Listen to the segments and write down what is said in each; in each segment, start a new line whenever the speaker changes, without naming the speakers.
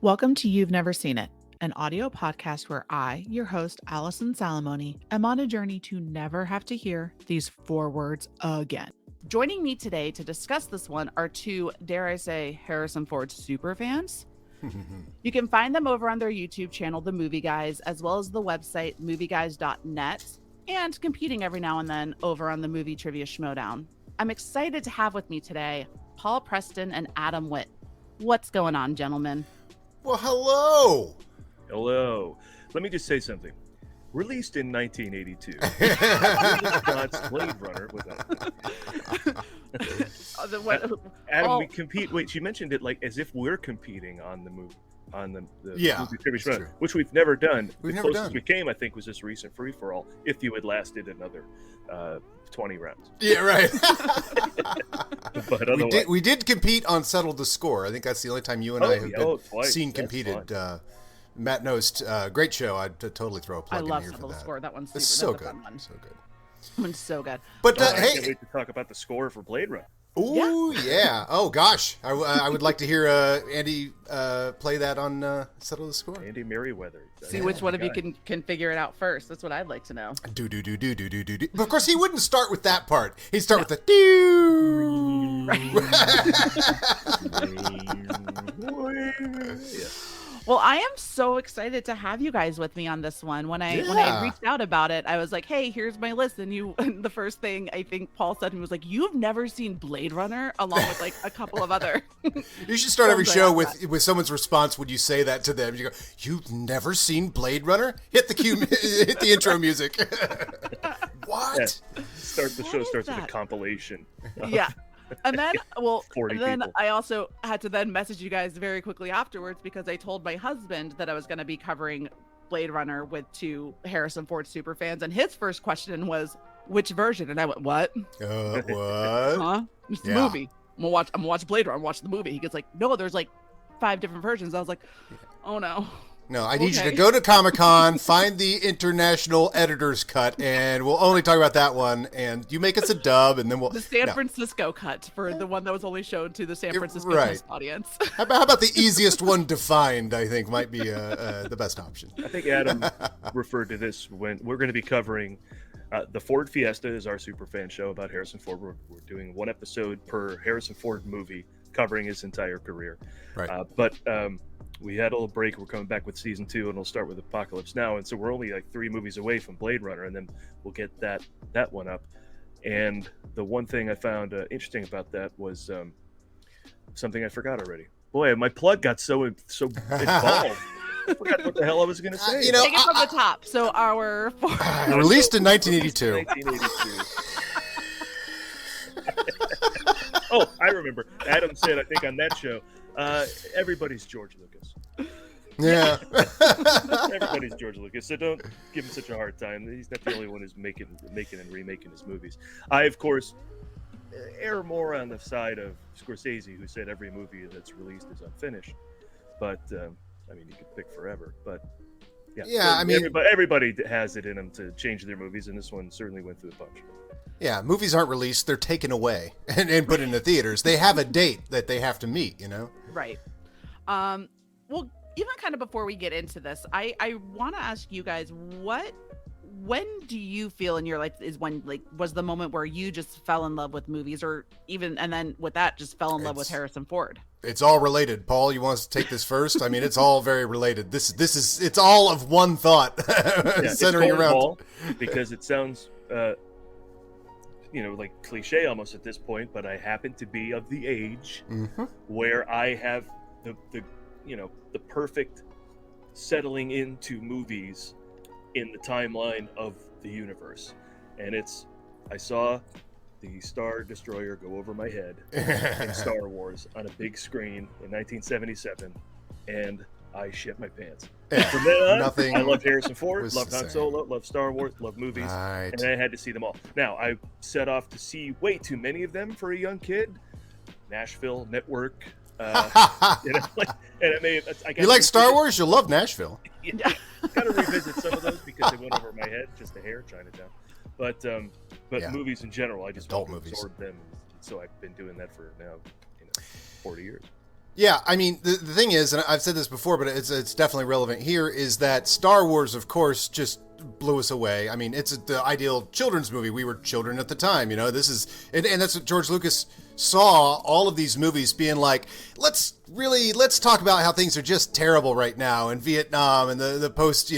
Welcome to You've Never Seen It, an audio podcast where I, your host, Allison Salamone, am on a journey to never have to hear these 4 words again. Joining me today to discuss this one are 2, dare I say, Harrison Ford superfans. You can find them over on their YouTube channel, The Movie Guys, as well as the website movieguys.net, and competing every now and then over on the Movie Trivia Schmodown. I'm excited to have with me today Paul Preston and Adam Witt. What's going on, gentlemen?
Well, hello.
Hello. Let me just say something. Released in 1982, God's Blade Runner with Adam, we compete. Wait, she mentioned it like as if we're competing on the movie, movie trivia show, which we've never done. The closest we came, I think, was this recent free for all. If you had lasted another 20 rounds.
Yeah, right.
But otherwise,
we did compete on Settle the Score. I think that's the only time you and I have been seen competed. Matt Nost, great show. I'd totally throw a plug in here for that. I love Settle the Score.
That one's
so good. So good.
That one's so good.
But
I can't wait to talk about the score for Blade Runner.
Ooh, yeah. Oh, gosh. I would like to hear Andy play that on Settle the Score.
Andy Merriweather.
See which one of you can figure it out first. That's what I'd like to know.
Do. But of course, he wouldn't start with that part. He'd start with the do.
Well, I am so excited to have you guys with me on this one. When I reached out about it, I was like, "Hey, here's my list." And the first thing I think Paul said to me was like, "You've never seen Blade Runner?" Along with like a couple of other.
You should start every show with someone's response when you say that to them. You go, "You've never seen Blade Runner?" Hit the intro music. What?
Yeah. The show starts with a compilation.
Yeah. And then,
people.
I also had to then message you guys very quickly afterwards because I told my husband that I was going to be covering Blade Runner with 2 Harrison Ford superfans, and his first question was, "Which version?" And I went, "What?
What?
Huh? It's the movie. I'm gonna watch Blade Runner. I'm watch the movie." He gets like, "No, there's like 5 different versions." I was like, "Oh no."
No, I need you to go to Comic-Con, find the international editor's cut, and we'll only talk about that one. And you make us a dub, and then we'll...
The San Francisco cut for the one that was only shown to the San Francisco audience.
How about the easiest one to find, I think, might be the best option.
I think Adam referred to this when we're going to be covering... the Ford Fiesta is our superfan show about Harrison Ford. We're doing 1 episode per Harrison Ford movie, covering his entire career.
Right.
But we had a little break. We're coming back with season 2, and we'll start with Apocalypse Now. And so we're only like 3 movies away from Blade Runner, and then we'll get that one up. And the one thing I found interesting about that was something I forgot already. Boy, my plug got so involved. I forgot what the hell I was going to say.
Take it from the top. So our
released in 1982.
1982. Oh, I remember. Adam said, I think on that show, everybody's George Lucas.
Yeah.
Everybody's George Lucas, so don't give him such a hard time. He's not the only one who's making and remaking his movies. I, of course, err more on the side of Scorsese, who said every movie that's released is unfinished. But, I mean, you could pick forever, but yeah.
I mean,
everybody has it in them to change their movies, and this one certainly went through the punch.
Yeah, movies aren't released; they're taken away and put in the theaters. They have a date that they have to meet,
Right. Well, even kind of before we get into this, I want to ask you guys, when do you feel in your life was the moment where you just fell in love with movies, or even, and then with that, just fell in love with Harrison Ford?
It's all related. Paul, you want us to take this first? I mean, it's all very related. It's all of one thought centering around.
Paul, because it sounds, like cliche almost at this point, but I happen to be of the age where I have the perfect settling into movies in the timeline of the universe. And I saw the Star Destroyer go over my head in Star Wars on a big screen in 1977, and I shit my pants. From then on, I loved Harrison Ford, loved Han Solo, loved Star Wars, loved movies, and I had to see them all. Now, I set off to see way too many of them for a young kid. Nashville, Network. And
you like Star Wars? You'll love Nashville.
Yeah, got to revisit some of those because they went over my head, just a hair, Chinatown. But movies in general, I just absorb them. So I've been doing that for now 40 years.
Yeah, I mean, the thing is, and I've said this before, but it's definitely relevant here, is that Star Wars, of course, just blew us away. I mean, it's the ideal children's movie. We were children at the time, this is, and that's what George Lucas saw, all of these movies being like, let's talk about how things are just terrible right now in Vietnam and the post,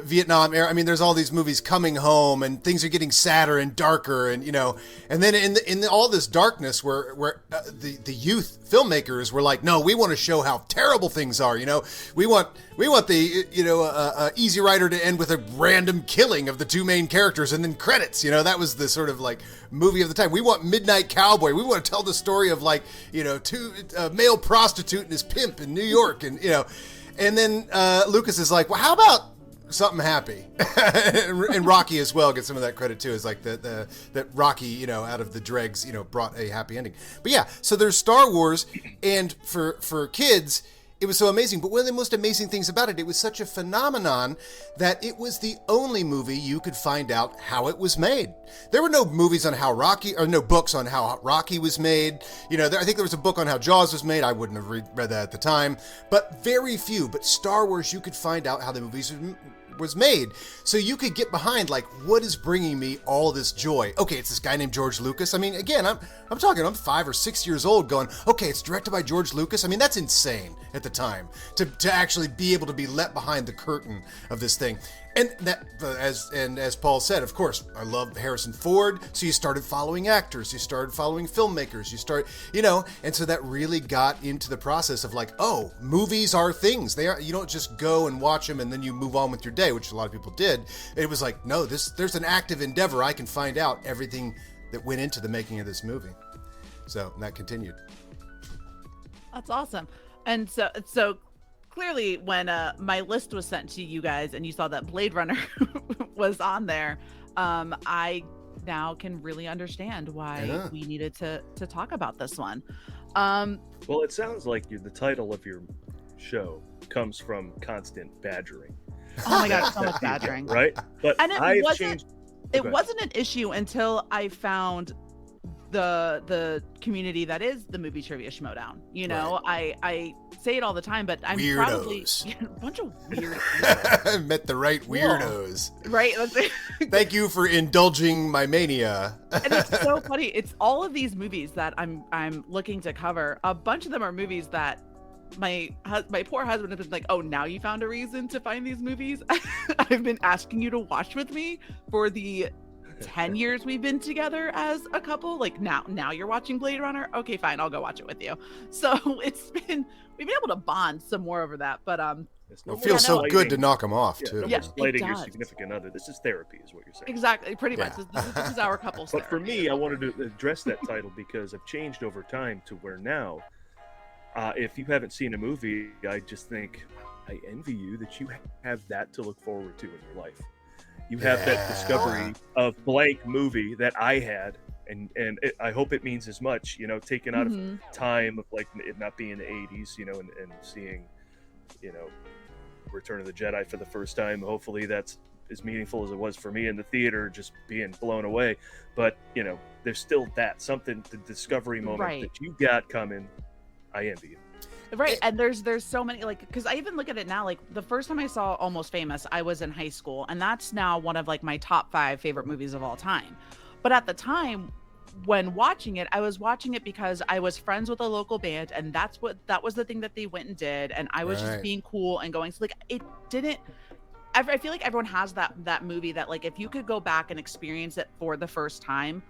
Vietnam era. I mean, there's all these movies coming home and things are getting sadder and darker, and and then in all this darkness where the youth filmmakers were like, no, we want to show how terrible things are. We want the Easy Rider to end with a random killing of the two main characters and then credits. That was the sort of like movie of the time. We want Midnight Cowboy. We want to tell the story of like a male prostitute and his pimp in New York, and and then Lucas is like, well, how about something happy? And Rocky as well gets some of that credit too. Is like that Rocky, out of the dregs, brought a happy ending. But yeah, so there's Star Wars, and for kids, it was so amazing. But one of the most amazing things about it was such a phenomenon that it was the only movie you could find out how it was made. There were no movies on how Rocky, or no books on how Rocky was made. I think there was a book on how Jaws was made. I wouldn't have read that at the time, but very few. But Star Wars, you could find out how the movies was made, so you could get behind like, what is bringing me all this joy? Okay, it's this guy named George Lucas. I mean, again, I'm talking, I'm 5 or 6 years old going, okay, it's directed by George Lucas. I mean, that's insane at the time to actually be able to be let behind the curtain of this thing. And that, as Paul said, of course, I love Harrison Ford. So you started following actors, you started following filmmakers, and so that really got into the process of like, oh, movies are things. They are. You don't just go and watch them and then you move on with your day, which a lot of people did. It was like, no, there's an active endeavor. I can find out everything that went into the making of this movie. So that continued.
That's awesome. And so clearly when my list was sent to you guys and you saw that Blade Runner was on there, I now can really understand why we needed to talk about this one.
Well, it sounds like the title of your show comes from constant badgering.
Oh my God, so much badgering.
Right? But
it wasn't an issue until I found the community that is the Movie Trivia Schmodown. Right. I say it all the time, but I'm probably a bunch of weird people.
Met the right weirdos.
Whoa. Right.
Thank you for indulging my mania.
And it's so funny. It's all of these movies that I'm looking to cover. A bunch of them are movies that my poor husband has been like, oh, now you found a reason to find these movies. I've been asking you to watch with me for the 10 years we've been together as a couple. Like now you're watching Blade Runner. Okay, fine, I'll go watch it with you. So we've been able to bond some more over that. But
it feels so good to knock them off too.
Yeah, blading your significant other. This is therapy, is what you're saying.
Exactly, pretty much. This is our couple's therapy.
But for me, I wanted to address that title because I've changed over time to where now, if you haven't seen a movie, I just think I envy you that you have that to look forward to in your life. You have that discovery of blank movie that I had, and I hope it means as much, taken out of time of like it not being the 80s, and seeing, Return of the Jedi for the first time. Hopefully that's as meaningful as it was for me in the theater, just being blown away. But, there's still the discovery moment that you got coming. I envy you.
Right. And there's so many, like, because I even look at it now, like the first time I saw Almost Famous, I was in high school, and that's now one of like my top 5 favorite movies of all time. But at the time when watching it, I was watching it because I was friends with a local band, and that was the thing that they went and did, and I was just being cool and going. So like it didn't. I feel like everyone has that movie that like if you could go back and experience it for the first time,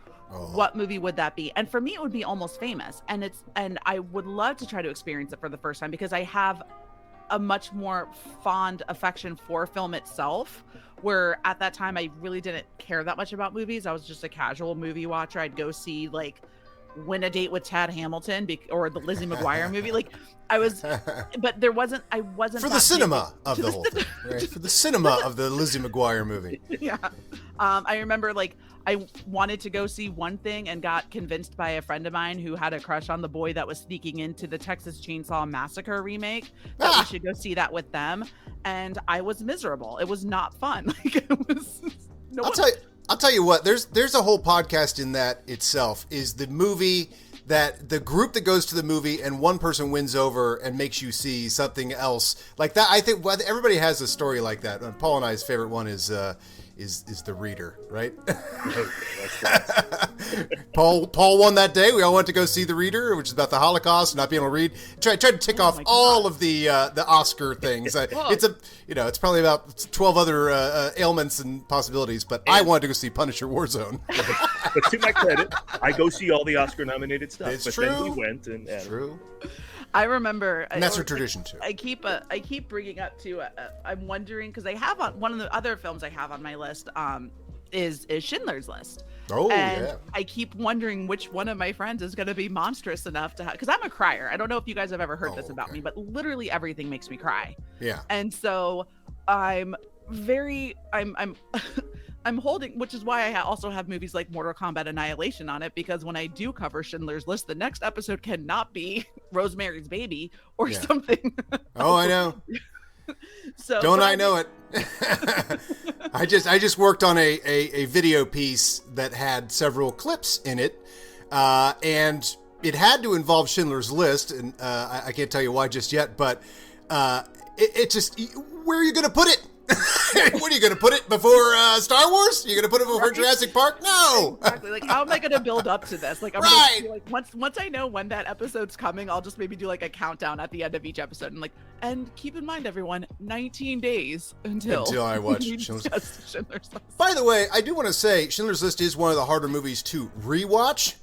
what movie would that be? And for me, it would be Almost Famous. And I would love to try to experience it for the first time because I have a much more fond affection for film itself, where at that time I really didn't care that much about movies. I was just a casual movie watcher. I'd go see like Win a Date with Tad Hamilton or the Lizzie McGuire movie. Like I wasn't
for the cinema of the whole thing, right? For the cinema of the Lizzie McGuire movie.
Yeah. I remember like I wanted to go see one thing and got convinced by a friend of mine who had a crush on the boy that was sneaking into the Texas Chainsaw Massacre remake that we should go see that with them. And I was miserable. It was not fun. Like it was. I'll
tell you what. There's a whole podcast in that itself. Is the movie that the group that goes to the movie and one person wins over and makes you see something else like that. I think everybody has a story like that. Paul and I's favorite one is The Reader, right? Paul won that day. We all went to go see The Reader, which is about the Holocaust, not being able to read. Tried to tick off all of the Oscar things. It's probably about 12 other ailments and possibilities, but I wanted to go see Punisher Warzone.
But to my credit, I go see all the Oscar-nominated stuff.
It's
but
true.
Then we went and
true.
I remember,
and that's a tradition too.
I keep bringing up too. I'm wondering because I have on one of the other films I have on my list. Is Schindler's List.
Oh,
and
yeah.
I keep wondering which one of my friends is going to be monstrous enough to have, because I'm a crier. I don't know if you guys have ever heard this about me, but literally everything makes me cry.
Yeah.
And so I'm holding, which is why I also have movies like Mortal Kombat Annihilation on it, because when I do cover Schindler's List, the next episode cannot be Rosemary's Baby or something.
Oh, I know.
So
don't I know it? I just worked on a video piece that had several clips in it, and it had to involve Schindler's List, and I can't tell you why just yet, but it just, where are you going to put it? What are you going to put it before Star Wars? Are you going to put it before Jurassic Park? No.
Exactly. Like, how am I going to build up to this? Like, I'm
right.
gonna do, like once I know when that episode's coming, I'll just maybe do like a countdown at the end of each episode, and like, and keep in mind, everyone, 19 days until
I watch Schindler's List. By the way, I do want to say Schindler's List is one of the harder movies to rewatch.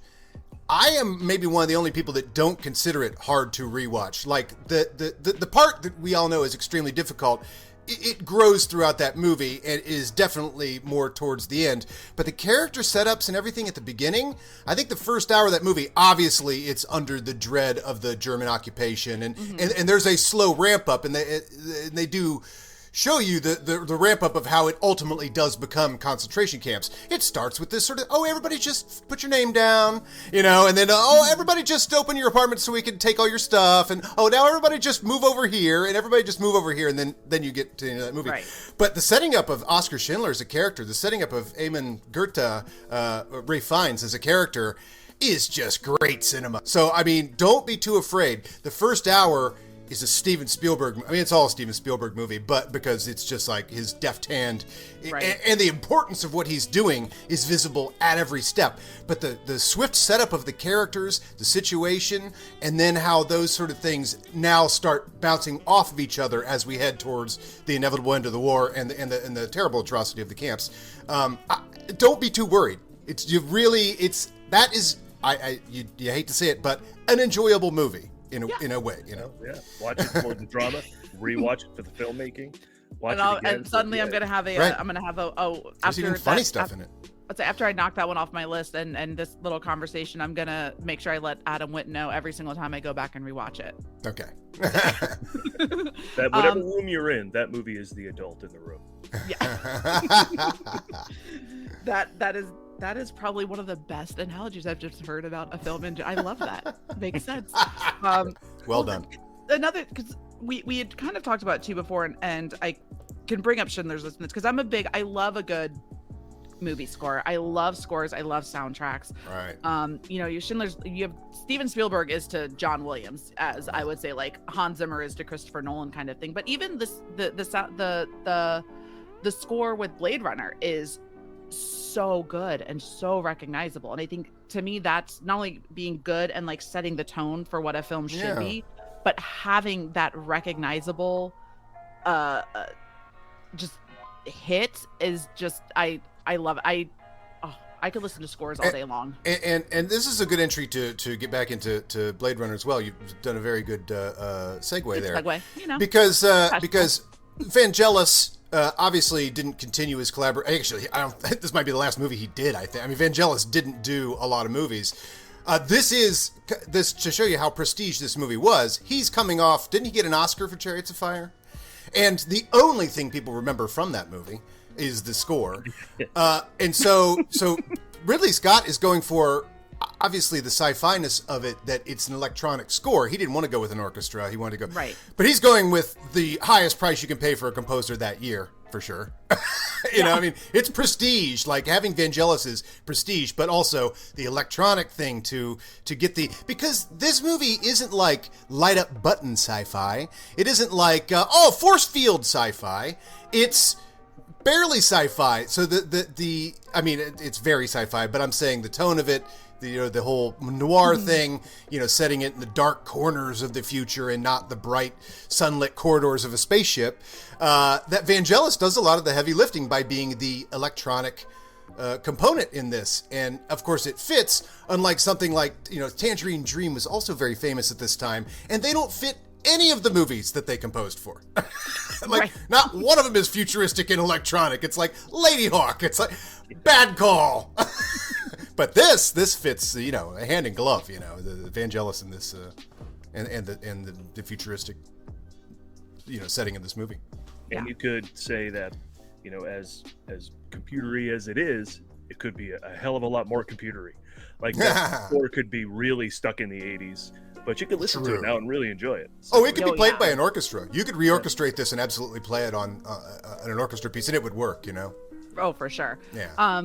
I am maybe one of the only people that don't consider it hard to rewatch. Like the part that we all know is extremely difficult. It grows throughout that movie and is definitely more towards the end. But the character setups and everything at the beginning, I think the first hour of that movie, obviously it's under the dread of the German occupation. And there's a slow ramp up, and they do show you the ramp up of how it ultimately does become concentration camps. It starts with this sort of, everybody just put your name down, and then, everybody just open your apartment so we can take all your stuff, and now everybody just move over here, and everybody just move over here, and then you get to that movie. Right. But the setting up of Oskar Schindler as a character, the setting up of Eamon Goethe, Ralph Fiennes as a character, is just great cinema. So, I mean, don't be too afraid. The first hour is a Steven Spielberg. I mean, it's all a Steven Spielberg movie, but because it's just like his deft hand, right. and the importance of what he's doing is visible at every step. But the swift setup of the characters, the situation, and then how those sort of things now start bouncing off of each other as we head towards the inevitable end of the war and the terrible atrocity of the camps. Don't be too worried. You hate to say it, but an enjoyable movie. In a way, Yeah.
Watch it for the drama, rewatch it for the filmmaking. Watch it again.
And suddenly I'm gonna have
there's even funny stuff in it.
Let's say after I knock that one off my list and this little conversation, I'm gonna make sure I let Adam Witt know every single time I go back and rewatch it.
Okay.
That whatever room you're in, that movie is the adult in the room.
Yeah. That is probably one of the best analogies I've just heard about a film. And I love that. Makes sense.
Well done.
Another, because we had kind of talked about it too before, and I can bring up Schindler's List because I love a good movie score. I love scores. I love soundtracks.
Right.
You have Steven Spielberg is to John Williams, as I would say, like Hans Zimmer is to Christopher Nolan kind of thing. But even the score with Blade Runner is so good and so recognizable, and I think to me that's not only being good and like setting the tone for what a film should be, but having that recognizable just hit is just I love it. I could listen to scores all day long.
And this is a good entry to get back into Blade Runner as well. You've done a very good segue there. Because Vangelis obviously didn't continue his collaboration. Actually, this might be the last movie he did, I think. I mean, Vangelis didn't do a lot of movies. This to show you how prestige this movie was. He's coming off, didn't he get an Oscar for Chariots of Fire? And the only thing people remember from that movie is the score. And so Ridley Scott is going for, obviously, the sci-fi-ness of it, that it's an electronic score. He didn't want to go with an orchestra. He wanted to go...
Right.
But he's going with the highest price you can pay for a composer that year, for sure. You know, I mean, it's prestige. Like having Vangelis is prestige, but also the electronic thing to get because this movie isn't like light up button sci-fi. It isn't like force field sci-fi. It's barely sci-fi. So I mean, it's very sci-fi, but I'm saying the tone of it, the whole noir thing, setting it in the dark corners of the future and not the bright sunlit corridors of a spaceship. That Vangelis does a lot of the heavy lifting by being the electronic component in this. And of course it fits, unlike something like, Tangerine Dream was also very famous at this time, and they don't fit any of the movies that they composed for. Not one of them is futuristic and electronic. It's like Lady Hawk. It's like Bad Call. But this fits, a hand in glove, the Vangelis in this, and the futuristic, setting of this movie.
And you could say that, as computery as it is, it could be a hell of a lot more computery. Like that score could be really stuck in the 80s, but you could listen to it now and really enjoy it. So,
it could be played by an orchestra. You could reorchestrate this and absolutely play it on an orchestra piece, and it would work,
Oh, for sure.
Yeah.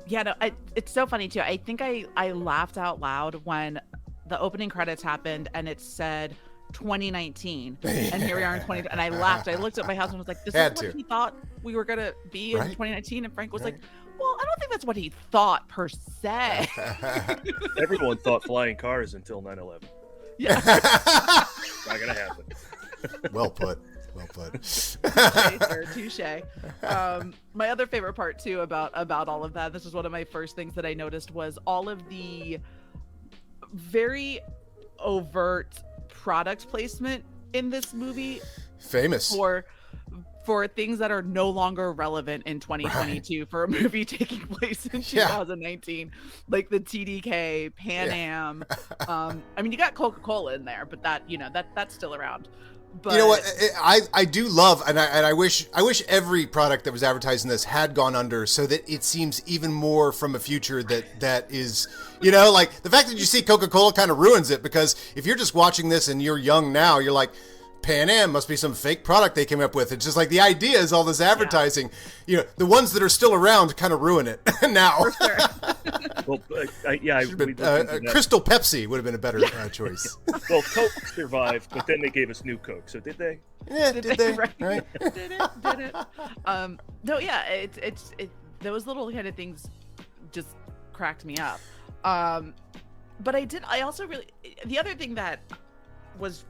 Yeah, no, it's so funny too. I think I laughed out loud when the opening credits happened and it said 2019, and here we are in 2020. And I laughed. I looked at my husband and was like, "This is what he thought we were gonna be in 2019." And Frank was like, "Well, I don't think that's what he thought per se."
Everyone thought flying cars until 9/11.
Yeah,
not gonna happen.
Well put.
Touche. My other favorite part too about all of that, this was one of my first things that I noticed, was all of the very overt product placement in this movie.
Famous
for things that are no longer relevant in 2022 for a movie taking place in 2019, like the TDK, Pan Am. I mean, you got Coca-Cola in there, but that's still around. But
you know what? I do love, and I wish every product that was advertised in this had gone under, so that it seems even more from a future that is, like the fact that you see Coca-Cola kind of ruins it, because if you're just watching this and you're young now, you're like, Pan Am must be some fake product they came up with. It's just like the idea is all this advertising. The ones that are still around kind of ruin it now.
For sure.
Well,
Crystal Pepsi would have been a better choice.
Well, Coke survived, but then they gave us New Coke. So did they?
Yeah, did they?
Right.
Did
it? No, yeah. It's those little kind of things just cracked me up. But I also really, the other thing that was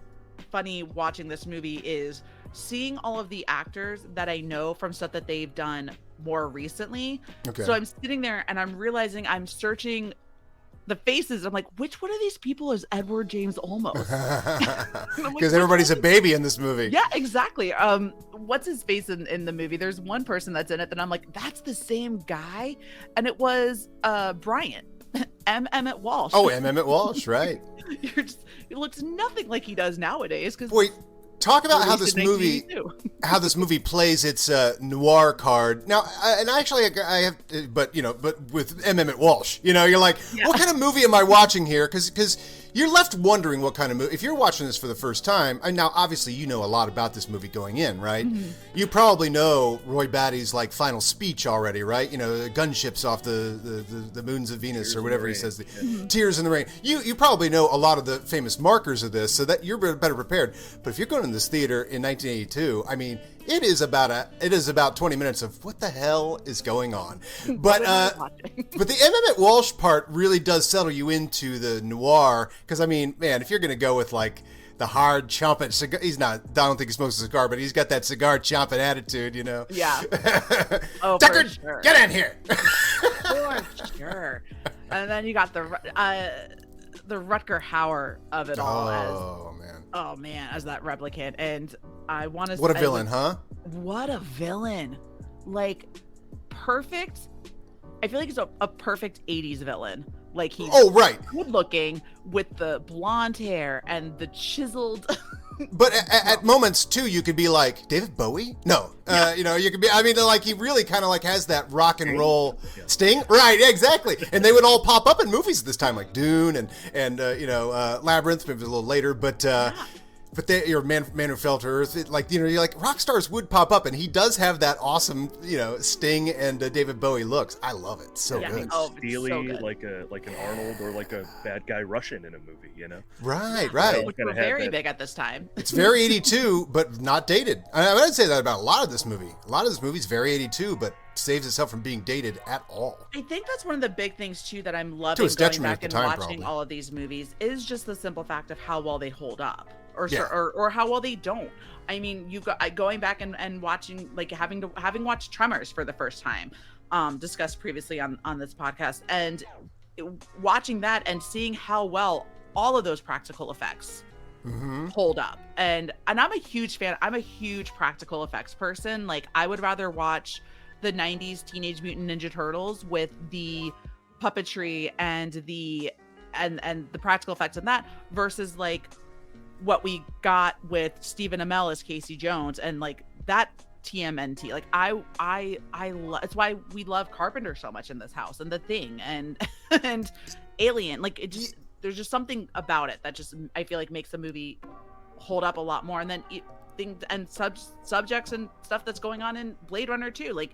funny watching this movie is seeing all of the actors that I know from stuff that they've done more recently.
Okay.
So I'm sitting there and I'm realizing I'm searching the faces. I'm like, which one of these people is Edward James Olmos?
Because everybody's a baby in this movie.
Yeah, exactly. What's his face in the movie? There's one person that's in it that I'm like, that's the same guy, and it was Bryant. Emmett Walsh.
Oh, Emmett Walsh, right.
It looks nothing like he does nowadays.
Wait, talk about how this movie plays its noir card. Now, and actually I have, but with Emmett Walsh, you're like, what kind of movie am I watching here? Because you're left wondering what kind of movie. If you're watching this for the first time, and now obviously you know a lot about this movie going in, right? Mm-hmm. You probably know Roy Batty's final speech already, right? Gunships off the moons of Venus, or whatever he says. Tears in the Rain. You probably know a lot of the famous markers of this, so that you're better prepared. But if you're going to this theater in 1982, I mean, it is about 20 minutes of what the hell is going on. But but the Emmett Walsh part really does settle you into the noir, because I mean, man, if you're going to go with the hard chomping cigar, I don't think he smokes a cigar, but he's got that cigar chomping attitude,
Yeah. Oh,
Tucker,
for sure.
get in here.
For sure. And then you got the Rutger Hauer of it all. Oh man, as that replicant. And I want to.
What a villain, huh?
What a villain! Perfect. I feel like he's a perfect 80s villain. He's good looking with the blonde hair and the chiseled.
But at moments too, you could be like David Bowie. No, you could be. I mean, he really kind of has that rock and roll Sting, right? Exactly. And they would all pop up in movies at this time, like Dune and Labyrinth. Maybe a little later, but But your man who fell to earth, you're like, rock stars would pop up, and he does have that awesome, Sting and David Bowie looks. I love it. So good.
Oh,
Steely,
so good.
like an Arnold or like a bad guy Russian in a movie,
Right.
Which were very big at this time.
It's very 82, but not dated. I would say that about a lot of this movie. A lot of this movie's very 82, but saves itself from being dated at all.
I think that's one of the big things too that I'm loving
To its
going
detriment
back
at the
and
time,
watching
probably.
all of these movies is just the simple fact of how well they hold up, or
Yeah.
or how well they don't. I mean, going back and watching, like having watched Tremors for the first time, discussed previously on this podcast, and watching that and seeing how well all of those practical effects hold up. And I'm a huge fan. I'm a huge practical effects person. Like, I would rather watch the 90s Teenage Mutant Ninja Turtles with the puppetry and the practical effects in that versus like what we got with Stephen Amell as Casey Jones and like that TMNT. Like it's why we love Carpenter so much in this house, and The Thing and and Alien. Like, it just there's just something about it that just I feel like makes the movie hold up a lot more. And then things and subjects and stuff that's going on in Blade Runner too. Like,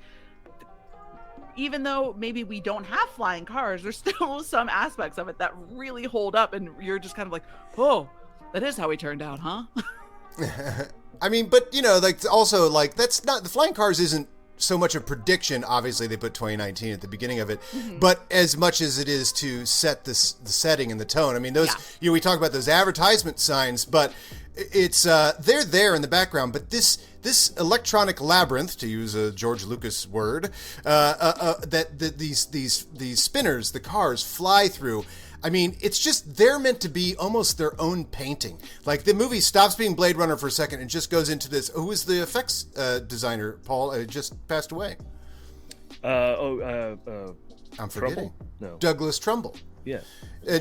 even though maybe we don't have flying cars, there's still some aspects of it that really hold up, and you're just kind of like, oh, that is how he turned out, huh?
I mean, but also that's not, the flying cars isn't so much a prediction. Obviously, they put 2019 at the beginning of it, but as much as it is to set the setting and the tone. I mean, those we talk about those advertisement signs, but it's they're there in the background. But this electronic labyrinth, to use a George Lucas word, that these spinners, the cars fly through. I mean, it's just, they're meant to be almost their own painting. Like, the movie stops being Blade Runner for a second and just goes into this. Who was the effects designer, Paul? Just passed away.
I'm
forgetting.
No.
Douglas Trumbull.
Yeah.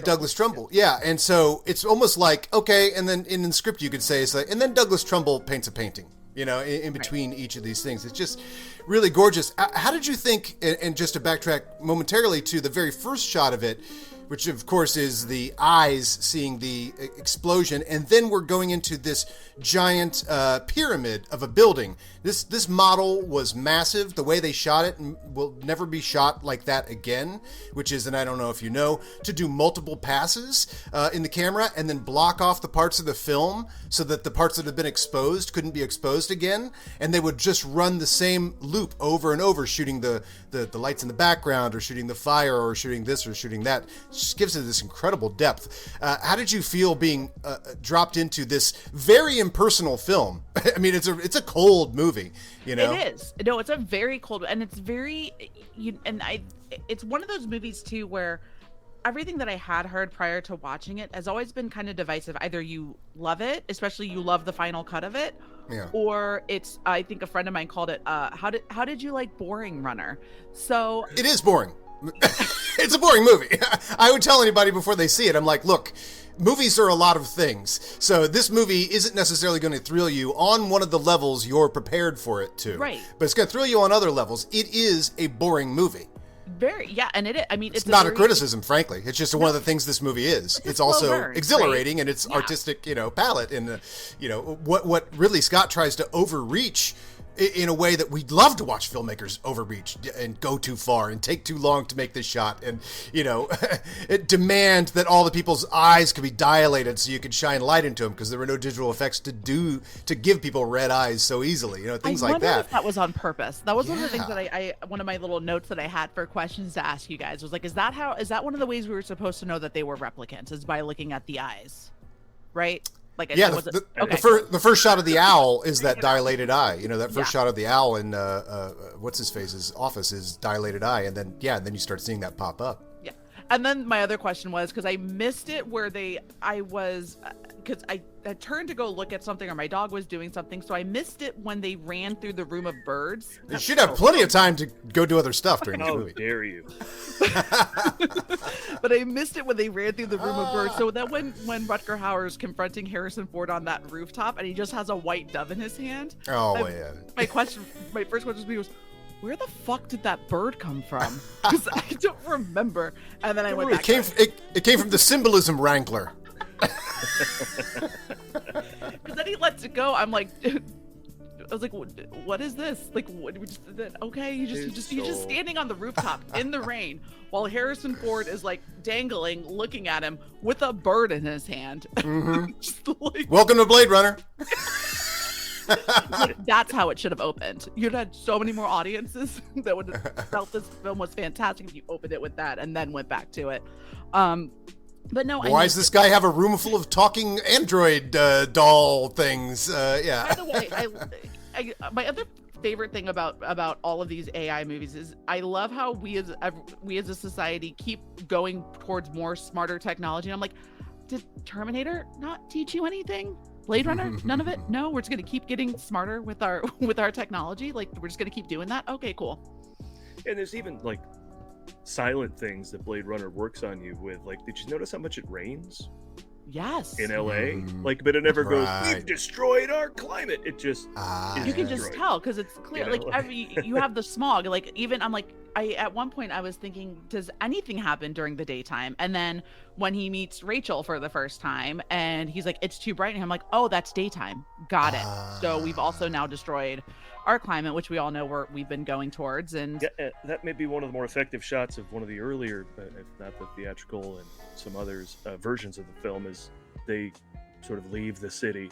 Douglas Trumbull. Yeah. And so it's almost like, okay, and then in the script you could say, it's like, and then Douglas Trumbull paints a painting, in between each of these things. It's just really gorgeous. How did you think, and just to backtrack momentarily to the very first shot of it, which of course is the eyes seeing the explosion, and then we're going into this giant pyramid of a building. This model was massive. The way they shot it will never be shot like that again, which is, and I don't know if you know, to do multiple passes in the camera and then block off the parts of the film so that the parts that have been exposed couldn't be exposed again, and they would just run the same loop over and over, shooting the lights in the background, or shooting the fire, or shooting this, or shooting that. It just gives it this incredible depth. How did you feel being dropped into this very impersonal film? I mean, it's a cold movie, It
is. No, it's a very cold, and it's very, it's one of those movies too where everything that I had heard prior to watching it has always been kind of divisive. Either you love it, especially you love the final cut of it, or it's, I think a friend of mine called it, how did you like Boring Runner? So
it is boring. It's a boring movie. I would tell anybody before they see it, I'm like, look, movies are a lot of things. So this movie isn't necessarily going to thrill you on one of the levels you're prepared for it to.
Right.
But it's going to thrill you on other levels. It is a boring movie.
And it is. I mean,
it's not a criticism, frankly. It's just one of the things this movie is. It's also exhilarating, and it's artistic, palette, and what Ridley Scott tries to overreach in a way that we'd love to watch filmmakers overreach and go too far and take too long to make this shot, and demand that all the people's eyes could be dilated so you could shine light into them because there were no digital effects to give people red eyes so easily, things like that.
I wonder if that was on purpose. That was one of the things that I one of my little notes that I had for questions to ask you guys was like, is that one of the ways we were supposed to know that they were replicants, is by looking at the eyes, right? Like,
the first shot of the owl is that dilated eye. That first shot of the owl in what's his face's office is dilated eye, and then you start seeing that pop up.
Yeah, and then my other question was, because I missed it because I turned to go look at something, or my dog was doing something, so I missed it when they ran through the room of birds.
You should have plenty of time to go do other stuff during this movie.
How dare you?
But I missed it when they ran through the room of birds. So that when Rutger Hauer's confronting Harrison Ford on that rooftop, and he just has a white dove in his hand.
Oh, yeah.
My first question was, where the fuck did that bird come from? Because I don't remember. And then I went back.
It came from the symbolism wrangler.
But then he lets it go. I'm like, I was like, what is this? Like, what? We just okay. He's just standing on the rooftop in the rain while Harrison Ford is like dangling, looking at him with a bird in his hand.
Mm-hmm.
Just like,
welcome to Blade Runner.
like, that's how it should have opened. You'd had so many more audiences that would have felt this film was fantastic if you opened it with that and then went back to it. But no,
why does this guy have a room full of talking android doll things? Yeah.
By the way, my other favorite thing about all of these AI movies is I love how we as a society keep going towards more smarter technology. And I'm like, did Terminator not teach you anything? Blade Runner, none of it? No, we're just gonna keep getting smarter with our technology. Like we're just gonna keep doing that. Okay, cool.
And there's even like silent things that Blade Runner works on you with. Like, did you notice how much it rains?
Yes.
In LA, like, but it never goes, we've destroyed our climate. It just
you can just tell because it's clear. You know? Like you have the smog. Like even I'm like at one point I was thinking, does anything happen during the daytime? And then when he meets Rachel for the first time and he's like, it's too bright, and I'm like, oh, that's daytime. Got it. So we've also now destroyed our climate, which we all know we've been going towards. And
yeah, that may be one of the more effective shots of one of the earlier, if not the theatrical and some others versions of the film, is they sort of leave the city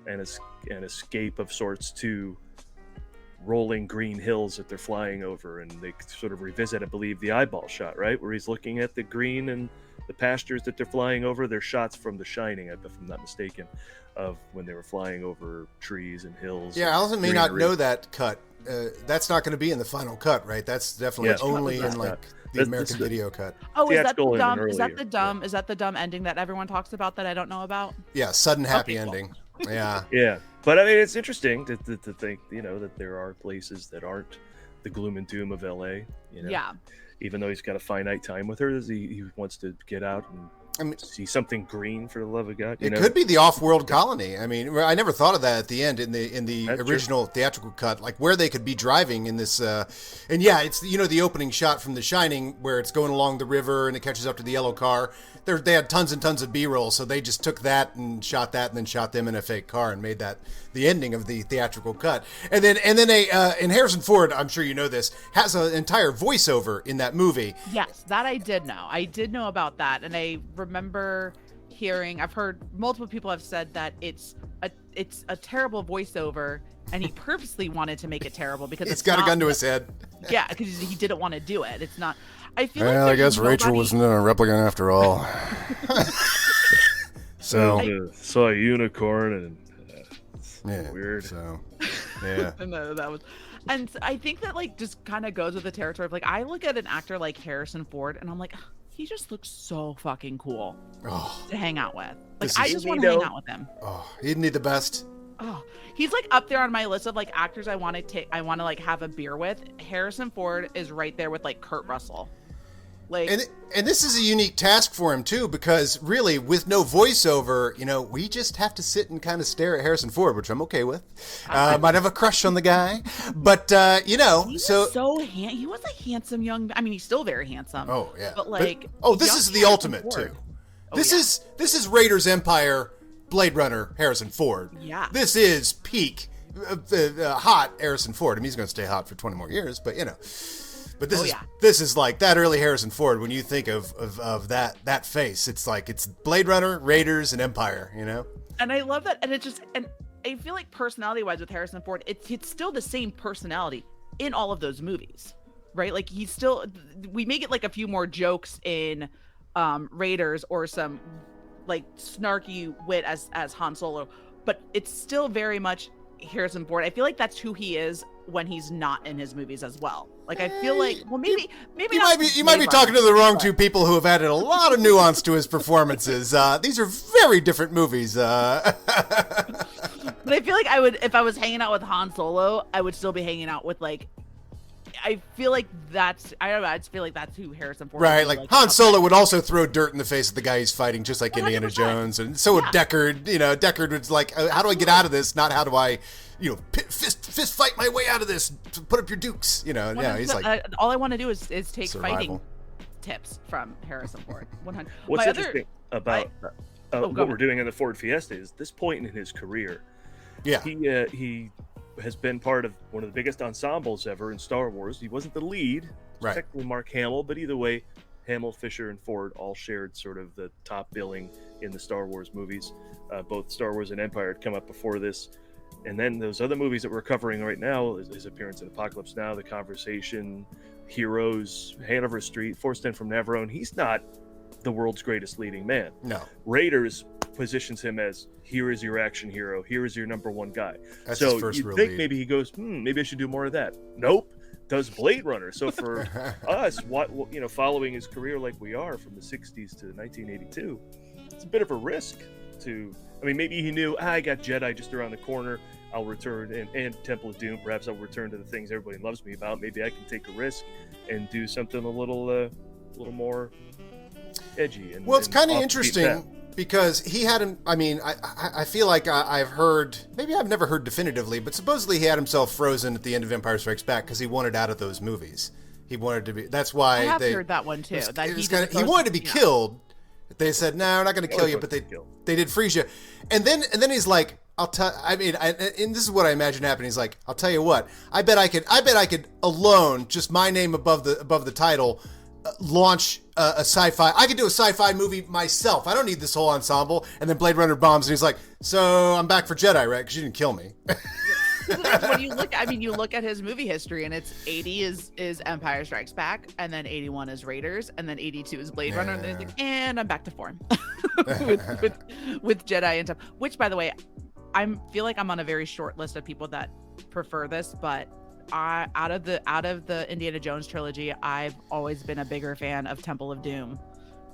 and an escape of sorts to rolling green hills that they're flying over, and they sort of revisit, I believe, the eyeball shot, right, where he's looking at the green and the pastures that they're flying over. They're shots from The Shining, if I'm not mistaken, of when they were flying over trees and hills.
Yeah, Allison may not know that cut. That's not going to be in the final cut, right? That's definitely only in like the American video cut.
Oh, is that the dumb? Is that the dumb? Is that the dumb ending that everyone talks about that I don't know about?
Yeah, sudden happy ending. Yeah.
Yeah, but I mean, it's interesting to think, that there are places that aren't the gloom and doom of LA.
Yeah.
Even though he's got a finite time with her, he wants to get out and see something green, for the love of God.
It could be the off-world colony. I mean, I never thought of that at the end in the original theatrical cut, like where they could be driving in this. And yeah, it's the opening shot from The Shining where it's going along the river and it catches up to the yellow car. They had tons and tons of B-roll, so they just took that and shot that and then shot them in a fake car and made that the ending of the theatrical cut. And then and Harrison Ford, I'm sure you know this, has an entire voiceover in that movie.
Yes, that I did know. I did know about that, and I remember I've heard multiple people have said that it's a terrible voiceover, and he purposely wanted to make it terrible because
it's got a gun to his head.
Yeah, because he didn't want to do it. It's not. I feel
I guess Rachel wasn't a replicant after all.
So saw a unicorn and weird.
So yeah,
and I think that like just kind of goes with the territory of like I look at an actor like Harrison Ford and I'm like, he just looks so fucking cool to hang out with. Like I just want to hang out with him.
Oh, isn't he the best?
Oh, he's like up there on my list of like actors I want to like have a beer with. Harrison Ford is right there with like Kurt Russell. Like,
and this is a unique task for him too, because really with no voiceover, we just have to sit and kind of stare at Harrison Ford, which I'm okay with. Might have a crush on the guy, but he was a handsome young. I mean, he's still very handsome. Oh yeah,
but like,
this is the ultimate Ford. Too. This is Raiders Empire, Blade Runner, Harrison Ford.
Yeah,
this is peak hot Harrison Ford. I mean, he's going to stay hot for 20 more years, but But this is like that early Harrison Ford. When you think of that face, it's like it's Blade Runner, Raiders, and Empire.
And I love that, and I feel like personality wise with Harrison Ford, it's still the same personality in all of those movies, right? Like we may get like a few more jokes in Raiders or some like snarky wit as Han Solo, but it's still very much Harrison Ford. I feel like that's who he is when he's not in his movies as well. Like I feel like, well, maybe
you might be talking to the wrong two people who have added a lot of nuance to his performances. These are very different movies.
But I feel like if I was hanging out with Han Solo, I would still be hanging out with like. I feel like I just feel like that's who Harrison Ford is.
Right, like Han Solo would also throw dirt in the face of the guy he's fighting, just like 100%. Indiana Jones, and so would Deckard. Deckard was like, how do I get out of this? Not how do I, fist fight my way out of this. Put up your dukes. He's like,
all I want to do is take
survival.
fighting tips from Harrison Ford. 100.
What's interesting about what we're doing in the Ford Fiesta is this point in his career.
Yeah.
He has been part of one of the biggest ensembles ever in Star Wars. He wasn't the lead. It was
Right.
technically Mark Hamill, but either way, Hamill, Fisher, and Ford all shared sort of the top billing in the Star Wars movies. Both Star Wars and Empire had come up before this. And then those other movies that we're covering right now, his appearance in Apocalypse Now, The Conversation, Heroes, Hanover Street, Forced In from Navarone. He's not the world's greatest leading man.
No.
Raiders positions him as, here is your action hero, here is your number one guy.
That's
so
his first
you
real
think
lead.
maybe he goes, maybe I should do more of that. Nope. Does Blade Runner. So for us, following his career like we are from the 60s to 1982, it's a bit of a risk to, maybe he knew, I got Jedi just around the corner. I'll return, and Temple of Doom. Perhaps I'll return to the things everybody loves me about. Maybe I can take a risk and do something a little more edgy. And,
well, it's kind of
off the beaten
interesting
path.
because he had him. I feel like I've heard, maybe I've never heard definitively, but supposedly he had himself frozen at the end of Empire Strikes Back because he wanted out of those movies. He wanted to be. That's why
I have
they
heard that one too.
he wanted to be killed. They said, no, we're not going to kill you, but they did freeze you. And then he's like, I'll tell. And this is what I imagine happening. He's like, I'll tell you what. I bet I could alone, just my name above the title, launch a sci-fi. I could do a sci-fi movie myself. I don't need this whole ensemble. And then Blade Runner bombs, and he's like, so I'm back for Jedi, right? Because you didn't kill me.
When you look at his movie history, and it's 80 is Empire Strikes Back, and then 81 is Raiders, and then 82 is Blade Runner, and then he's like, and I'm back to form with Jedi and stuff. Which, by the way, I feel like I'm on a very short list of people that prefer this, but out of the Indiana Jones trilogy, I've always been a bigger fan of Temple of Doom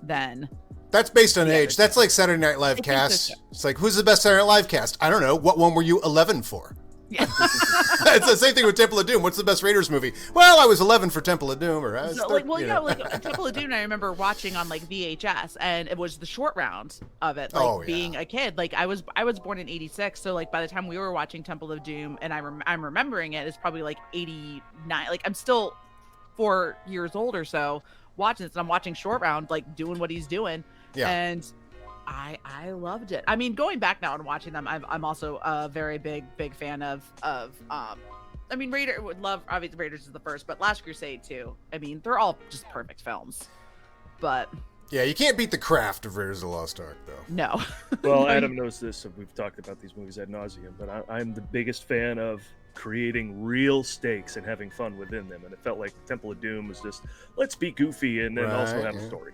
than.
That's based on age. That's like Saturday Night Live cast.
So.
It's like, who's the best Saturday Night Live cast? I don't know. What one were you 11 for?
Yeah.
It's the same thing with Temple of Doom. What's the best Raiders movie? Well, I was 11 for Temple of Doom, or I was
Temple of Doom. I remember watching on like VHS, and it was the short round of it. Like being a kid, like I was born in '86, so like by the time we were watching Temple of Doom, and I'm remembering it, it's probably like '89. Like I'm still 4 years old or so watching this, and I'm watching short round, like doing what he's doing, and I loved it. I mean, going back now and watching them, I'm also a very big fan of Raider would love, obviously Raiders is the first, but Last Crusade too. I mean, they're all just perfect films. But
yeah, you can't beat the craft of Raiders of the Lost Ark, though.
No.
Well, Adam knows this, and we've talked about these movies ad nauseum, but I'm the biggest fan of creating real stakes and having fun within them. And it felt like Temple of Doom was just, let's be goofy and then also have a story.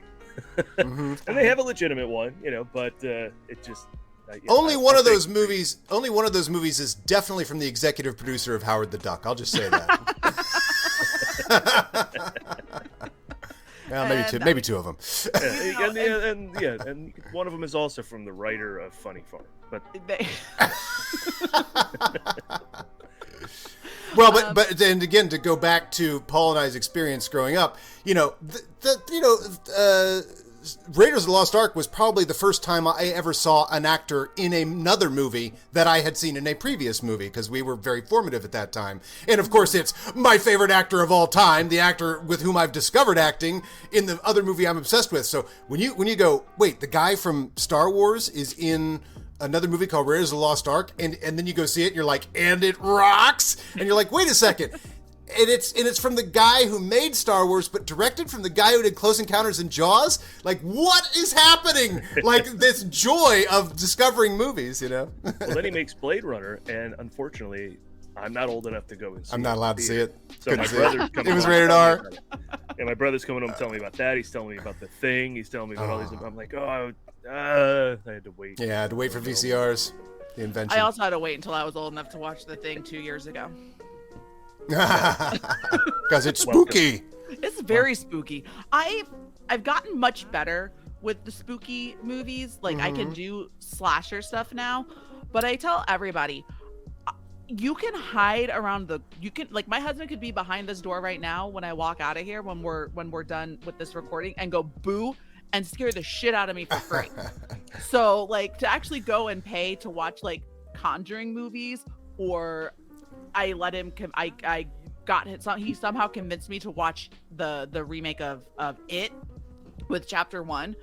And they have a legitimate one, but it just
only one of those movies is definitely from the executive producer of Howard the Duck. I'll just say that. Well, maybe two of them.
And one of them is also from the writer of Funny Farm. But
well, but then again, to go back to Paul and I's experience growing up, Raiders of the Lost Ark was probably the first time I ever saw an actor in another movie that I had seen in a previous movie, because we were very formative at that time. And of course, it's my favorite actor of all time, the actor with whom I've discovered acting in the other movie I'm obsessed with. So when you go, wait, the guy from Star Wars is in another movie called Raiders of the Lost Ark, and then you go see it, and you're like, and it rocks, and you're like, wait a second. And it's from the guy who made Star Wars, but directed from the guy who did Close Encounters and Jaws. Like, what is happening? Like, this joy of discovering movies, Well,
then he makes Blade Runner, and unfortunately, I'm not old enough to go and see it.
I'm not allowed to see it.
So my brother's coming.
It was rated R.
And my brother's coming home telling me about that. He's telling me about The Thing. He's telling me about all these. I'm like, I had to wait.
Yeah, I had to wait for VCRs. The invention.
I also had to wait until I was old enough to watch The Thing 2 years ago.
Because it's spooky.
It's very spooky. I've gotten much better with the spooky movies. Like I can do slasher stuff now, but I tell everybody, you can hide around like my husband could be behind this door right now when I walk out of here when we're done with this recording and go boo and scare the shit out of me for free. So like to actually go and pay to watch like Conjuring movies, or I let him he somehow convinced me to watch the remake of It with Chapter 1,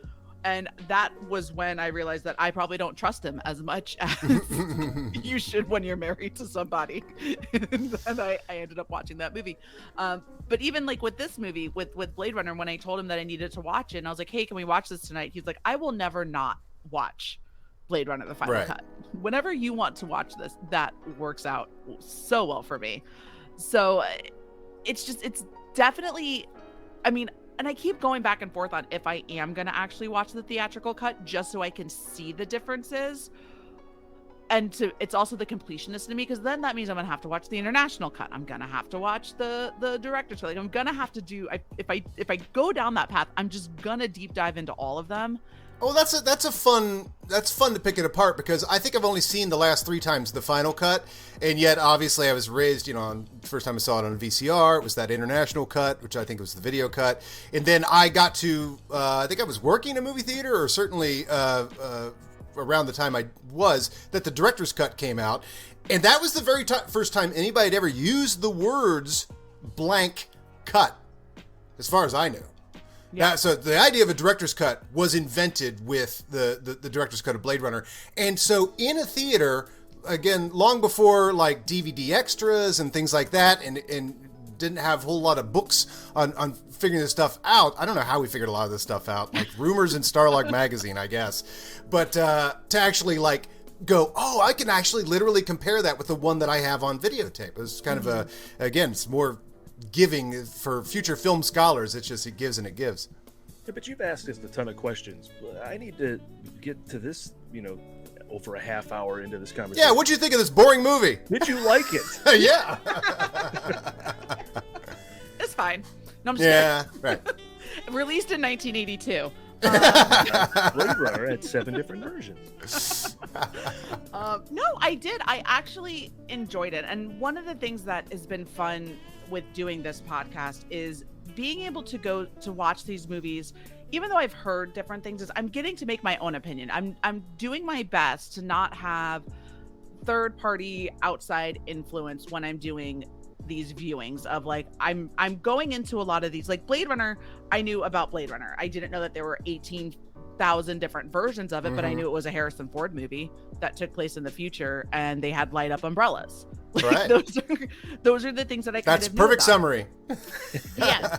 And that was when I realized that I probably don't trust him as much as you should when you're married to somebody. And I ended up watching that movie. But even like with this movie, with Blade Runner, when I told him that I needed to watch it, and I was like, hey, can we watch this tonight? He's like, I will never not watch Blade Runner, the final cut. Whenever you want to watch this, that works out so well for me. So it's definitely, I mean, and I keep going back and forth on if I am going to actually watch the theatrical cut just so I can see the differences. And it's also the completionist in me, because then that means I'm going to have to watch the international cut. I'm going to have to watch the director's cut. Like, I'm going to have to do, if I go down that path, I'm just going to deep dive into all of them.
Oh, that's fun to pick it apart, because I think I've only seen the last 3 times the final cut, and yet obviously I was raised, first time I saw it on a VCR, it was that international cut, which I think was the video cut, and then I got to, I think I was working in a movie theater, or certainly around the time I was, that the director's cut came out, and that was the very first time anybody had ever used the words blank cut, as far as I knew. Yeah. So the idea of a director's cut was invented with the director's cut of Blade Runner. And so in a theater, again, long before like DVD extras and things like that, and didn't have a whole lot of books on figuring this stuff out. I don't know how we figured a lot of this stuff out, like rumors in Starlog magazine, I guess. But to actually like go, oh, I can actually literally compare that with the one that I have on videotape. It was kind of again, it's more giving for future film scholars. It's just, it gives and it gives.
Yeah, but you've asked us a ton of questions. I need to get to this, over a half hour into this conversation.
Yeah, what'd you think of this boring movie?
Did you like it?
Yeah.
It's fine. No, I'm just kidding.
Right.
Released in 1982.
Blade Runner had 7 different versions.
No, I did. I actually enjoyed it. And one of the things that has been fun with doing this podcast is being able to go to watch these movies, even though I've heard different things, is I'm getting to make my own opinion. I'm doing my best to not have third party outside influence when I'm doing these viewings of like, I'm going into a lot of these, like Blade Runner. I knew about Blade Runner. I didn't know that there were 18,000 different versions of it, but I knew it was a Harrison Ford movie that took place in the future, and they had light up umbrellas. Like,
right.
Those are the things that I kind
That's
of knew
perfect
about.
summary.
Yes.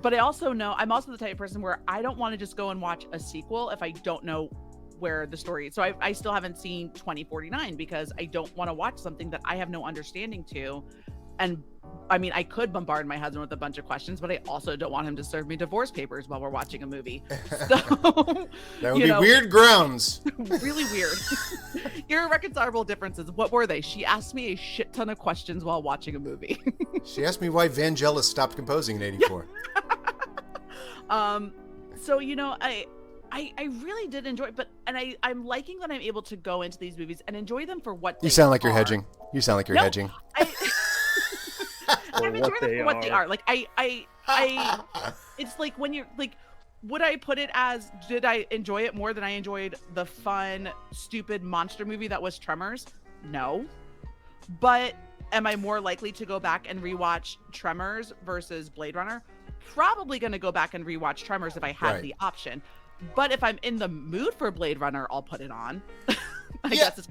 But I also know I'm also the type of person where I don't want to just go and watch a sequel if I don't know where the story is. So I still haven't seen 2049 because I don't want to watch something that I have no understanding to. And I mean, I could bombard my husband with a bunch of questions, but I also don't want him to serve me divorce papers while we're watching a movie. So
that would be weird grounds.
Really weird. Irreconcilable differences. What were they? She asked me a shit ton of questions while watching a movie.
She asked me why Vangelis stopped composing in '84.
So I really did enjoy it, I'm liking that I'm able to go into these movies and enjoy them for what they are.
You sound like you're hedging. You sound like you're hedging.
I'm enjoying them for what they are. Like I it's like when you're like, would I put it as, did I enjoy it more than I enjoyed the fun, stupid monster movie that was Tremors? No. But am I more likely to go back and rewatch Tremors versus Blade Runner? Probably going to go back and rewatch Tremors if I had the option. But if I'm in the mood for Blade Runner, I'll put it on. I guess it's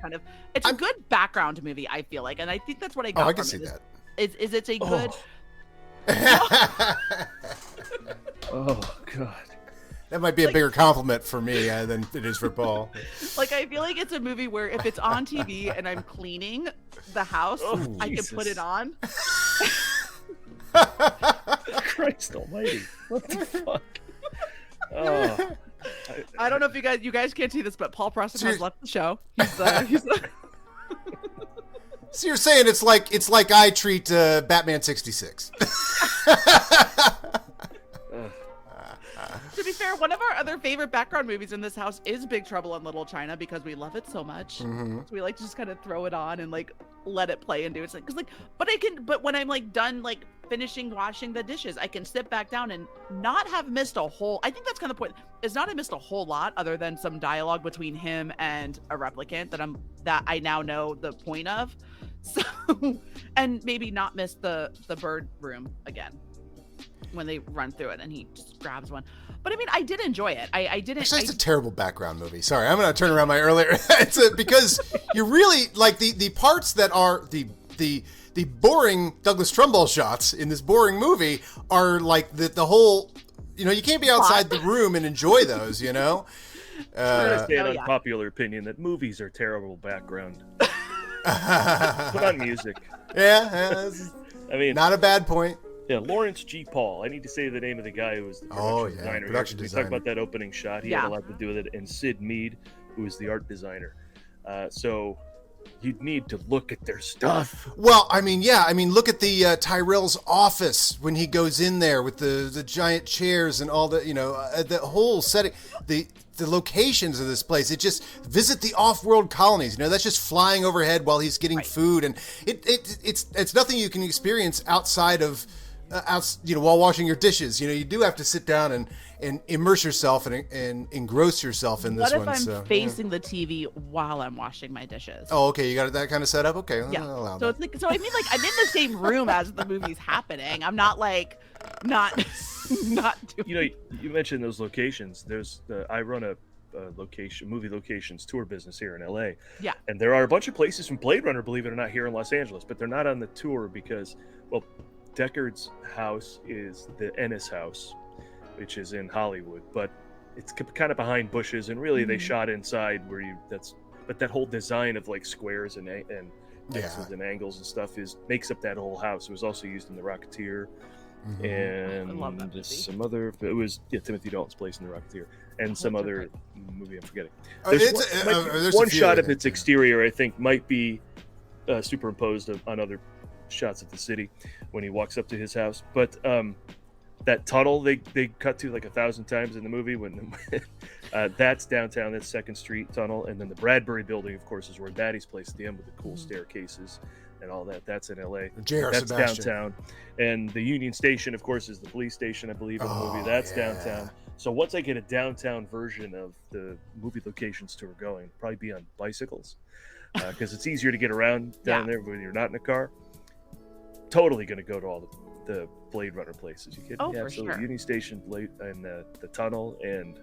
a good background movie, I feel like. And I think that's what I got from it.
I can see that.
Is it's a good...
Oh, God.
That might be a bigger compliment for me than it is for Paul.
Like, I feel like it's a movie where if it's on TV and I'm cleaning the house, I can put it on.
Christ almighty. What the fuck? Oh.
I don't know if you guys can't see this, but Paul Preston has left the show.
So you're saying it's like I treat Batman 66.
To be fair, one of our other favorite background movies in this house is Big Trouble in Little China because we love it so much. Mm-hmm. So we like to just kind of throw it on and like let it play and do its thing. Because but when I'm like done like finishing washing the dishes, I can sit back down and not have missed a whole. I think that's kind of the point. Is not I missed a whole lot other than some dialogue between him and a replicant that I now know the point of. So and maybe not miss the bird room again. when they run through it and he just grabs one. But I mean, I did enjoy it. I didn't.
Actually, it's a terrible background movie. Sorry, I'm going to turn around my earlier. Because you really like the parts that are the boring Douglas Trumbull shots in this boring movie are like the whole. You can't be outside the room and enjoy those.
I'm going to say an unpopular opinion that movies are terrible background. Put on music.
Yeah. I mean, not a bad point.
Yeah, Lawrence G. Paul. I need to say the name of the guy who was the production designer.
Production designer.
We talked about that opening shot. He had a lot to do with it. And Sid Mead, who was the art designer. So you'd need to look at their stuff.
Well, I mean, look at the Tyrell's office when he goes in there with the giant chairs and all the, the whole setting, the locations of this place. It just visit the off-world colonies. That's just flying overhead while he's getting food, and it's nothing you can experience outside of. While washing your dishes, you do have to sit down and immerse yourself and engross yourself in this one.
What if I'm facing the TV while I'm washing my dishes?
Oh, okay. You got that kind of set up? Okay.
Yeah. So I'm in the same room as the movie's happening. I'm not not doing.
You mentioned those locations. I run a movie locations tour business here in LA.
Yeah.
And there are a bunch of places from Blade Runner, believe it or not, here in Los Angeles, but they're not on the tour because, well, Deckard's house is the Ennis house, which is in Hollywood, but it's kind of behind bushes, and really they shot inside but that whole design of like squares and X's and angles and stuff makes up that whole house. It was also used in The Rocketeer, and
I love that movie.
some other. It was Timothy Dalton's place in The Rocketeer, and some other movie I'm forgetting.
There's
one shot of its exterior I think might be superimposed on other shots of the city when he walks up to his house, but that tunnel they cut to like 1,000 times in the movie when that's downtown. That's 2nd Street tunnel, and then the Bradbury building, of course, is Roy Batty's place at the end with the cool staircases and all that. That's in LA. That's downtown, and the Union Station, of course, is the police station, I believe, in the movie. That's downtown. So once I get a downtown version of the movie locations tour going, it'll probably be on bicycles because it's easier to get around down there when you're not in a car. Totally going to go to all the Blade Runner places. You kidding?
Oh, for sure.
Union Station, and the tunnel, and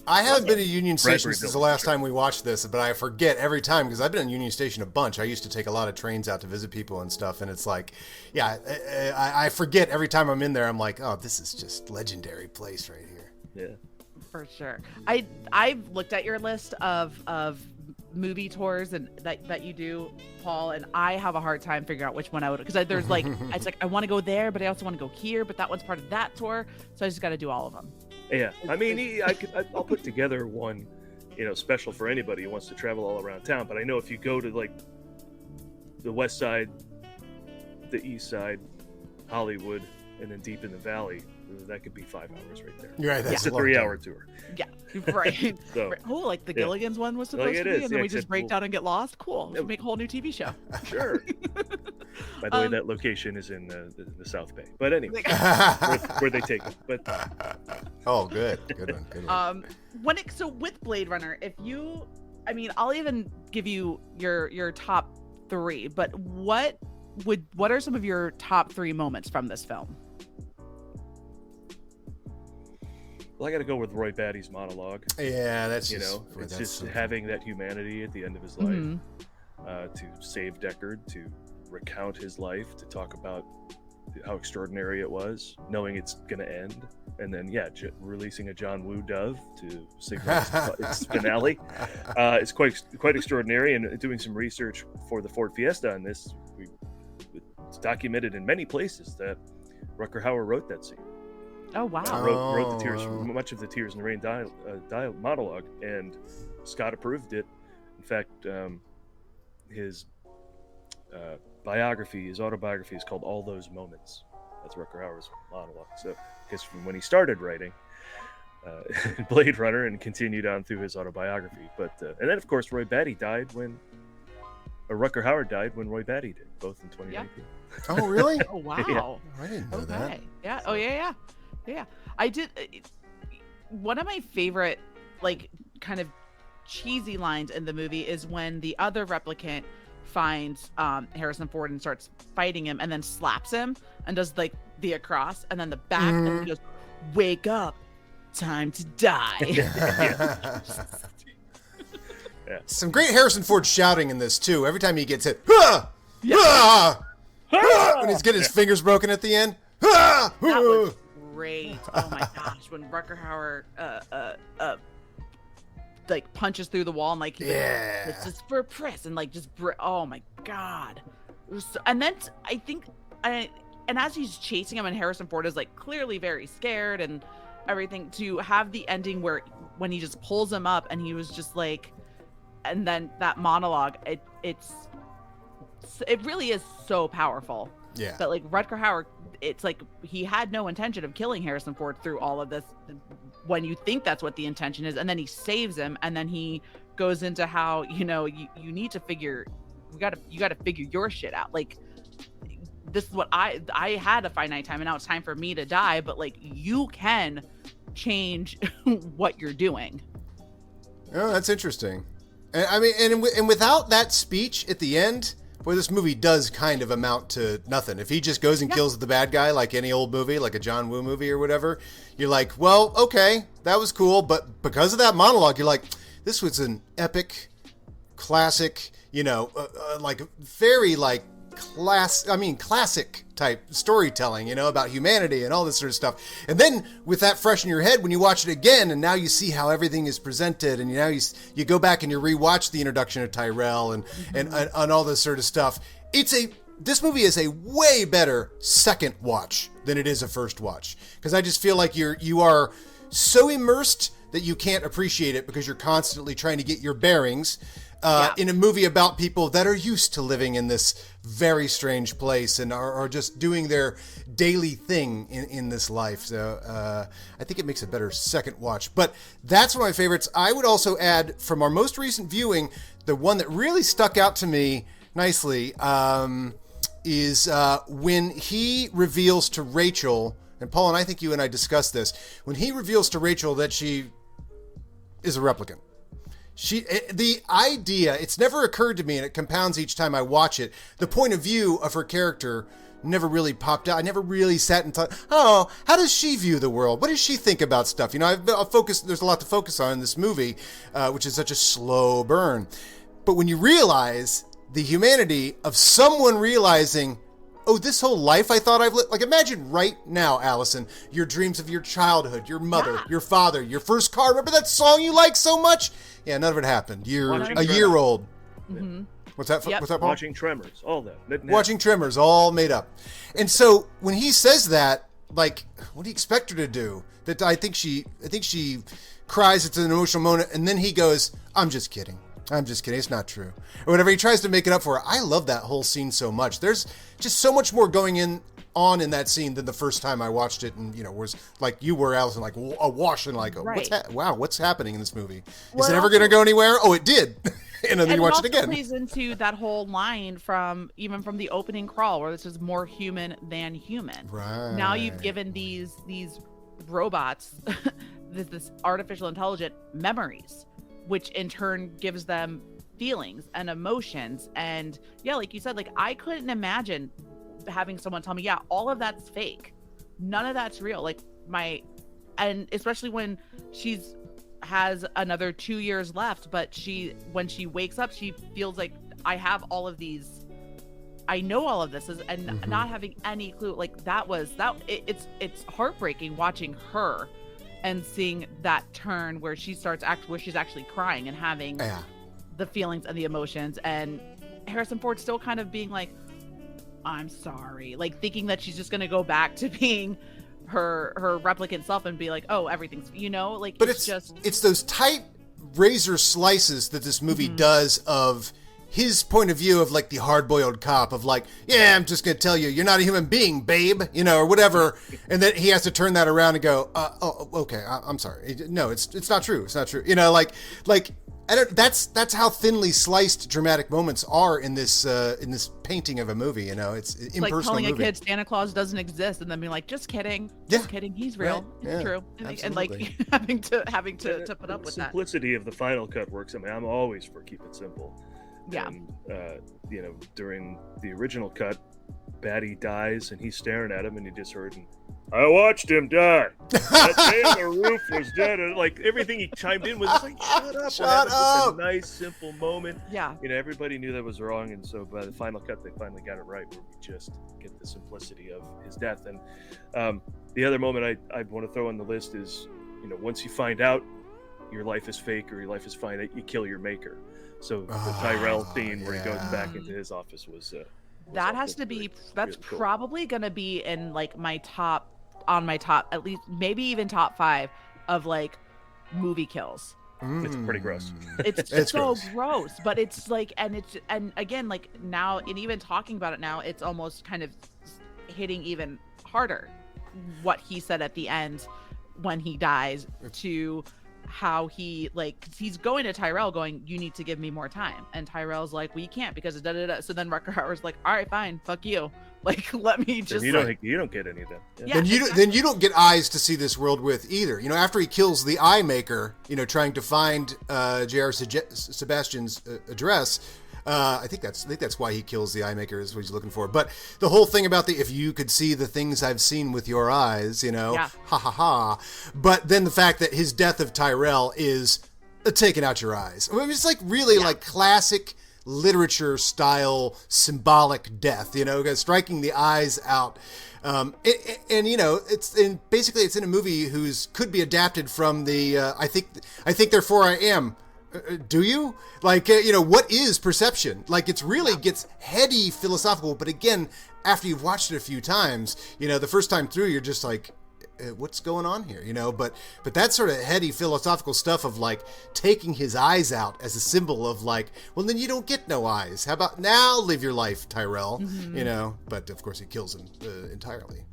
I haven't been to Union Station since the last time we watched this, but I forget every time because I've been in Union Station a bunch. I used to take a lot of trains out to visit people and stuff, and it's like, I forget every time I'm in there. I'm like, oh, this is just legendary place right here.
Yeah,
for sure. I've looked at your list of movie tours and that you do, Paul, and I have a hard time figuring out which one I would, because there's like it's like I want to go there, but I also want to go here, but that one's part of that tour, so I just got to do all of them.
Yeah, I mean, I'll put together one, special for anybody who wants to travel all around town. But I know if you go to like the West Side, the East Side, Hollywood, and then deep in the Valley, that could be 5 hours right there.
You're right. That's
a 3-hour tour.
Yeah, right.
So,
like the Gilligan's one was supposed to be, and then we just break down and get lost. Cool. Let's make a whole new TV show.
Sure. By the way, that location is in the South Bay. But anyway, where they take it. But
good one.
So with Blade Runner, I'll even give you your top 3. But what are some of your top 3 moments from this film?
Well, I got to go with Roy Batty's monologue.
Yeah, that's
it's just having that humanity at the end of his life, to save Deckard, to recount his life, to talk about how extraordinary it was, knowing it's going to end, and then releasing a John Woo dove to signal its finale. It's quite extraordinary. And doing some research for the Ford Fiesta on this, it's documented in many places that Rutger Hauer wrote that scene.
Oh wow!
Wrote the tears, much of the Tears in the Rain monologue, and Scott approved it. In fact, his autobiography is called All Those Moments. That's Rutger Hauer's monologue. So, because when he started writing Blade Runner and continued on through his autobiography, and then of course Roy Batty died Rutger Hauer died when Roy Batty did, both in 2019.
Yeah. Oh really?
Oh wow!
I didn't know that.
Yeah. Oh yeah. I did. One of my favorite, like, kind of cheesy lines in the movie is when the other replicant finds Harrison Ford and starts fighting him, and then slaps him and does like the across, and then the back, and he goes, "Wake up, time to die."
Some great Harrison Ford shouting in this too. Every time he gets hit, "Ah! Ah! Ah!" when he's getting his fingers broken at the end. "Ah!
That was great. Oh my gosh, when Rutger Hauer like punches through the wall and like, this is for press, and like just oh my god. And then I think and as he's chasing him, and Harrison Ford is like clearly very scared and everything, to have the ending where when he just pulls him up and he was just like, and then that monologue, it really is so powerful.
Yeah.
But like Rutger Hauer, it's like he had no intention of killing Harrison Ford through all of this, when you think that's what the intention is, and then he saves him, and then he goes into how, you need to figure, you got to figure your shit out. Like, this is what I had a finite time, and now it's time for me to die, but like, you can change what you're doing.
Oh, that's interesting. And I mean, and without that speech at the end, boy, this movie does kind of amount to nothing. If he just goes and kills the bad guy, like any old movie, like a John Woo movie or whatever, you're like, well, okay, that was cool. But because of that monologue, you're like, this was an epic, classic, like very like classic type storytelling, about humanity and all this sort of stuff. And then with that fresh in your head, when you watch it again, and now you see how everything is presented, and now you go back and you rewatch the introduction of Tyrell and all this sort of stuff. This movie is a way better second watch than it is a first watch, because I just feel like you are so immersed that you can't appreciate it because you're constantly trying to get your bearings in a movie about people that are used to living in this very strange place and are just doing their daily thing in this life. So I think it makes a better second watch. But that's one of my favorites. I would also add, from our most recent viewing, the one that really stuck out to me nicely is when he reveals to Rachel, and Paul and I think you and I discussed this, when he reveals to Rachel that she is a replicant. The idea, it's never occurred to me, and it compounds each time I watch it, the point of view of her character never really popped out. I never really sat and thought, oh, how does she view the world? What does she think about stuff? I've focused, there's a lot to focus on in this movie, which is such a slow burn. But when you realize the humanity of someone realizing, oh, this whole life I thought I've lived, like imagine right now, Allison, your dreams of your childhood, your mother, your father, your first car. Remember that song you like so much? Yeah, none of it happened. You're a year old.
Mm-hmm.
What's that?
Yep.
What's that, Paul?
Watching Tremors, all that.
Watching Tremors, all made up. And so when he says that, like, what do you expect her to do? That I think she cries. It's an emotional moment, and then he goes, "I'm just kidding. It's not true," or whatever. He tries to make it up for her. I love that whole scene so much. There's just so much more going on in that scene than the first time I watched it, and was like you were, Allison, like awash and like, what's happening in this movie? Is it ever going to go anywhere? Oh, it did. And then you watch it again.
And it plays into that whole line from the opening crawl, where this is more human than human.
Right.
Now you've given these robots this artificial intelligent memories, which in turn gives them feelings and emotions. And yeah, like you said, like I couldn't imagine having someone tell me, yeah, all of that's fake. None of that's real. Like and especially when she's has another 2 years left, but when she wakes up, she feels like I have all of these, I know all of this and not having any clue. Like it's heartbreaking watching her and seeing that turn where she's actually crying and having the feelings and the emotions, and Harrison Ford still kind of being like, I'm sorry, like thinking that she's just going to go back to being her replicant self and be like, oh, everything's, like,
but it's those tight razor slices that this movie does of his point of view of like the hard-boiled cop of like, yeah, I'm just going to tell you, you're not a human being, babe, or whatever. And then he has to turn that around and go, oh, okay, I'm sorry. No, it's not true. It's not true. That's how thinly sliced dramatic moments are in this painting of a movie. It's impersonal
like telling
movie.
A kid Santa Claus doesn't exist, and then being like, just kidding, he's real, it's true, and like having to put up with that.
The simplicity of the final cut works. I mean, I'm always for keep it simple.
Yeah.
And, during the original cut, baddie dies, and he's staring at him, and he just heard, "I watched him die. That day on the roof was dead." And like everything he chimed in was just like, "Shut up!
Shut up!"
Just a nice, simple moment.
Yeah.
Everybody knew that was wrong, and so by the final cut, they finally got it right, where we just get the simplicity of his death. And the other moment I want to throw on the list is, once you find out your life is fake or your life is fine, you kill your maker. So the Tyrell scene where he goes back into his office was
that has to be that's
really cool.
Probably gonna be in like my top at least maybe even top 5 of like movie kills.
It's pretty gross.
It's so gross, but it's like, and again, like now, and even talking about it now, it's almost kind of hitting even harder what he said at the end when he dies, to how he, like, he's going to Tyrell going, "You need to give me more time," and Tyrell's like, "Well, you can't because da da da." So then Rutger Hauer's like, "All right, fine, fuck you, like, let me just."
You don't get any of that.
Yeah. Then you don't get eyes to see this world with either. After he kills the eye maker, trying to find J.R. Sebastian's address. I think that's why he kills the eye maker, is what he's looking for. But the whole thing about if you could see the things I've seen with your eyes, ha ha ha. But then the fact that his death of Tyrell is taking out your eyes. I mean, it's like really like classic literature style symbolic death, striking the eyes out. Basically it's in a movie could be adapted from the I think therefore I am. Do you? Like, what is perception? Like, it's really gets heady philosophical, but again, after you've watched it a few times, the first time through, you're just like, what's going on here? But that sort of heady philosophical stuff of like taking his eyes out as a symbol of like, well, then you don't get no eyes. How about now live your life, Tyrell? But of course he kills him entirely.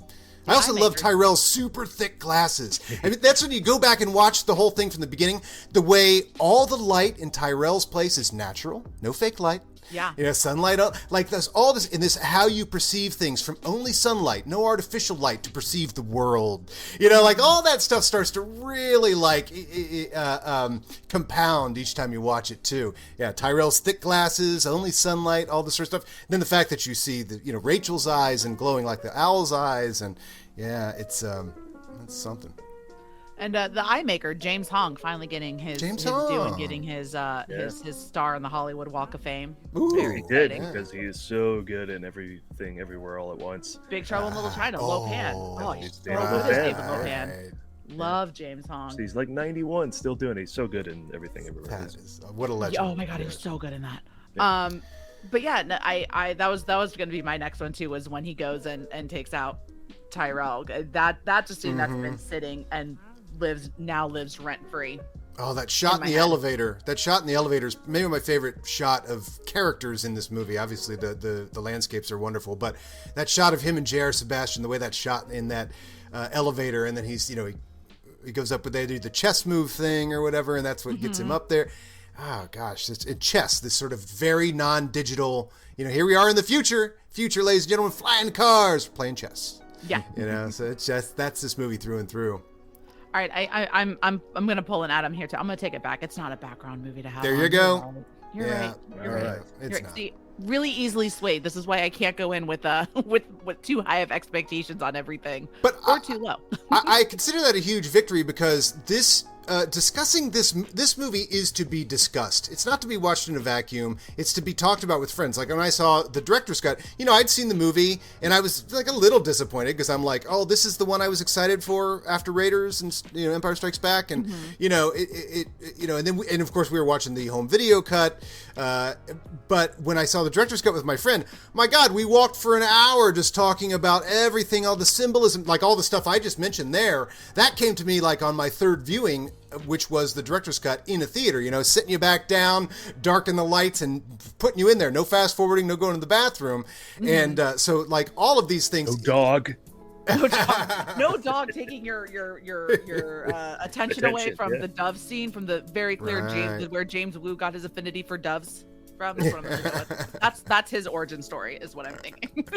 I also love Tyrell's super thick glasses. I mean, that's when you go back and watch the whole thing from the beginning. The way all the light in Tyrell's place is natural, no fake light.
Yeah.
Sunlight, like there's all this in this, how you perceive things from only sunlight, no artificial light to perceive the world. Like all that stuff starts to really like compound each time you watch it too. Yeah, Tyrell's thick glasses, only sunlight, all this sort of stuff. Then the fact that you see the Rachel's eyes and glowing like the owl's eyes, and yeah, it's something.
And the eye maker, James Hong, finally getting his due and getting his star on the Hollywood Walk of Fame.
Ooh,
he did, because he is so good in Everything Everywhere All at Once.
Big Trouble in Little China, Lopan. Oh,
he's
David Lopan. Love James Hong.
So he's like 91, still doing it. He's so good in Everything Everywhere.
What a legend.
Oh my God, he was so good in that. Yeah. But yeah, I that was going to be my next one too, was when he goes and takes out Tyrell. That's a scene that's been sitting and lives rent free.
Oh, that shot in the elevator. That shot in the elevator is maybe my favorite shot of characters in this movie. Obviously, the landscapes are wonderful, but that shot of him and J.R. Sebastian, the way that shot in that elevator, and then he's, he goes up, but they do the chess move thing or whatever, and that's what gets him up there. Oh gosh, it's in chess, this sort of very non-digital. Here we are in the future, ladies and gentlemen, flying cars, playing chess.
Yeah.
So it's just, that's this movie through and through.
All right, I'm gonna pull an Adam here too. I'm gonna take it back. It's not a background movie to have.
There you go.
You're right.
You're right. It's not.
See, really easily swayed. This is why I can't go in with too high of expectations on everything, or too low.
I consider that a huge victory, because this. Discussing this movie is to be discussed. It's not to be watched in a vacuum. It's to be talked about with friends. Like when I saw the director's cut, I'd seen the movie and I was like a little disappointed, because I'm like, oh, this is the one I was excited for after Raiders and Empire Strikes Back, and and then and of course we were watching the home video cut. But when I saw the director's cut with my friend, my God, we walked for an hour just talking about everything, all the symbolism, like all the stuff I just mentioned there. That came to me like on my third viewing, which was the director's cut in a theater, sitting you back down, darken the lights and putting you in there. No fast forwarding, no going to the bathroom. And so like all of these things.
No dog.
No dog taking your attention away from the dove scene, from the very clear James, where James Woo got his affinity for doves from. That's what I'm gonna go with. That's his origin story, is what I'm thinking.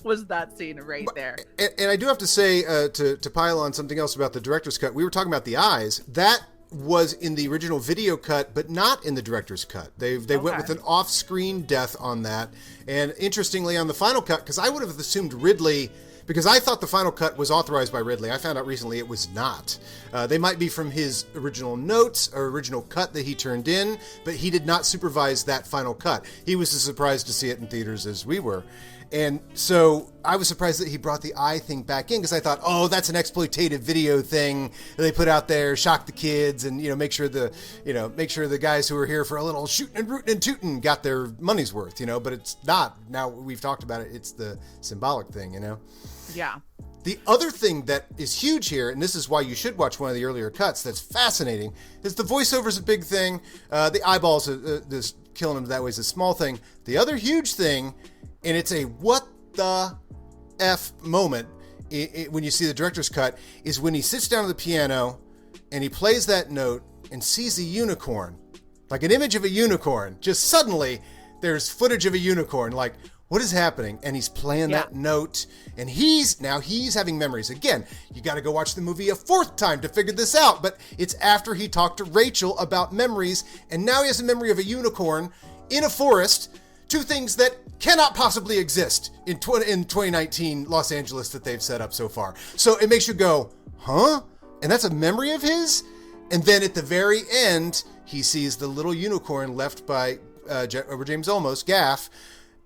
Was that scene right there.
And I do have to say, to pile on something else about the director's cut, we were talking about the eyes. That was in the original video cut, but not in the director's cut. They went with an off-screen death on that. And interestingly, on the final cut, because I would have assumed Ridley, because I thought the final cut was authorized by Ridley. I found out recently it was not. They might be from his original notes or original cut that he turned in, but he did not supervise that final cut. He was as surprised to see it in theaters as we were. And so I was surprised that he brought the eye thing back in, because I thought, oh, that's an exploitative video thing that they put out there, shock the kids, and make sure the guys who are here for a little shooting and rooting and tooting got their money's worth, But it's not. Now we've talked about it. It's the symbolic thing,
Yeah.
The other thing that is huge here, and this is why you should watch one of the earlier cuts, that's fascinating, is the voiceover's a big thing. The eyeballs, this killing him that way is a small thing. The other huge thing, and it's a what the F moment when you see the director's cut, is when he sits down at the piano and he plays that note and sees a unicorn, like an image of a unicorn. Just suddenly there's footage of a unicorn, like, what is happening? And he's playing that note, and he's having memories. Again, you got to go watch the movie a fourth time to figure this out, but it's after he talked to Rachel about memories, and now he has a memory of a unicorn in a forest, two things that cannot possibly exist in 2019 Los Angeles that they've set up so far. So it makes you go, huh? And that's a memory of his? And then at the very end, he sees the little unicorn left by James Olmos, Gaff,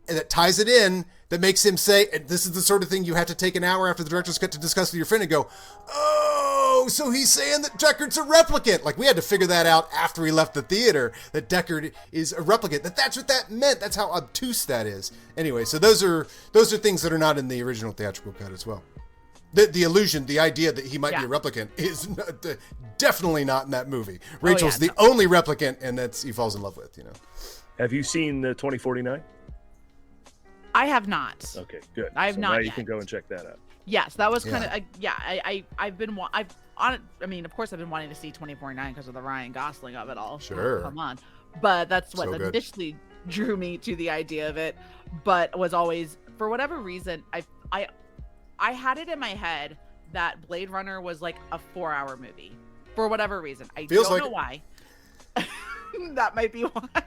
and that ties it in, that makes him say, and this is the sort of thing you have to take an hour after the director's cut to discuss with your friend and go, oh, so he's saying that Deckard's a replicant. Like, we had to figure that out after he left the theater, that Deckard is a replicant, that's what that meant. That's how obtuse that is. Anyway, so those are things that are not in the original theatrical cut as well. The illusion, the idea that he might be a replicant is definitely not in that movie. Rachel's the only replicant, and that's he falls in love with,
Have you seen 2049?
I have not.
Okay, good.
I have not
now
yet.
You can go and check that out.
Yes, that was kind of I mean, of course I've been wanting to see 2049 because of the Ryan Gosling of it all.
Sure.
Come on. But that's what
So
initially drew me to the idea of it, but was always, for whatever reason, I had it in my head that Blade Runner was like a 4-hour movie. For whatever reason. I don't know why. That might be why.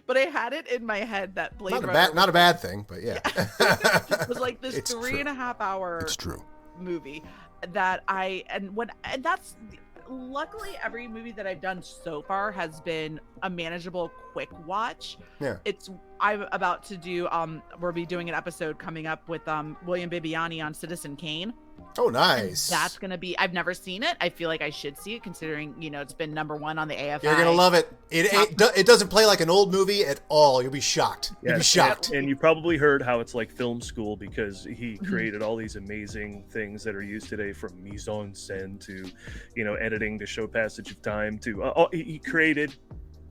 But I had it in my head that Blade Runner
not a bad thing, but yeah.
It was like this
It's
3.5 hour movie that that's luckily every movie that I've done so far has been a manageable quick watch.
Yeah.
I'm about to do we'll be doing an episode coming up with William Bibiani on Citizen Kane.
Oh, nice.
And that's gonna be, I've never seen it. I feel like I should see it considering, it's been #1 on the AFI.
You're gonna love it. It doesn't play like an old movie at all. You'll be shocked. You'll be shocked.
And you probably heard how it's like film school, because he created all these amazing things that are used today, from mise en scène to, editing to show passage of time to he created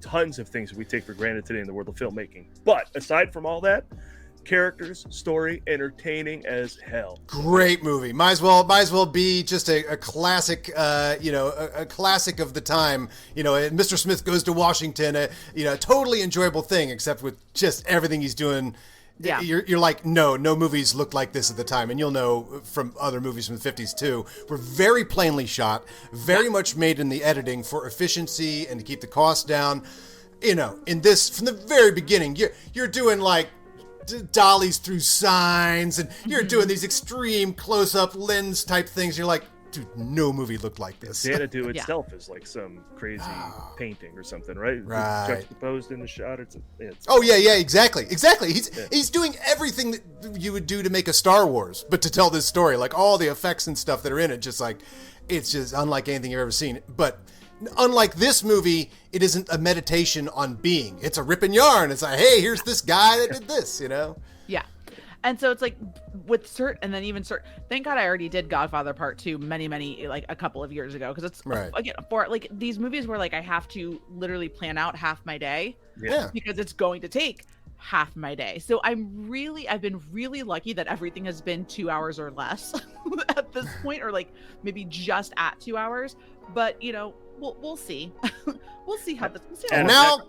tons of things that we take for granted today in the world of filmmaking. But aside from all that, characters, story, entertaining as hell.
Great movie. Might as well be just a classic, a classic of the time. Mr. Smith Goes to Washington, a totally enjoyable thing, except with just everything he's doing. Yeah. You're like, no movies looked like this at the time. And you'll know from other movies from the 50s too, were very plainly shot, very much made in the editing for efficiency and to keep the cost down. In this, from the very beginning, you're doing like dollies through signs, and you're doing these extreme close-up lens type things. You're like, dude, no movie looked like this.
Xanadu itself is like some crazy painting or something, right?
Right.
Juxtaposed in the shot. It's
Exactly. He's doing everything that you would do to make a Star Wars, but to tell this story, like all the effects and stuff that are in it, just like, it's just unlike anything you've ever seen. But unlike this movie, it isn't a meditation on being. It's a rip and yarn. It's like, hey, here's this guy that did this,
Yeah. And so it's like with thank God I already did Godfather Part 2 many, like a couple of years ago. Because it's, again, for like these movies where like I have to literally plan out half my day.
Yeah.
Because it's going to take half my day. So I've been really lucky that everything has been 2 hours or less at this point, or like maybe just at 2 hours. But, we'll see. We'll see how this.
And now,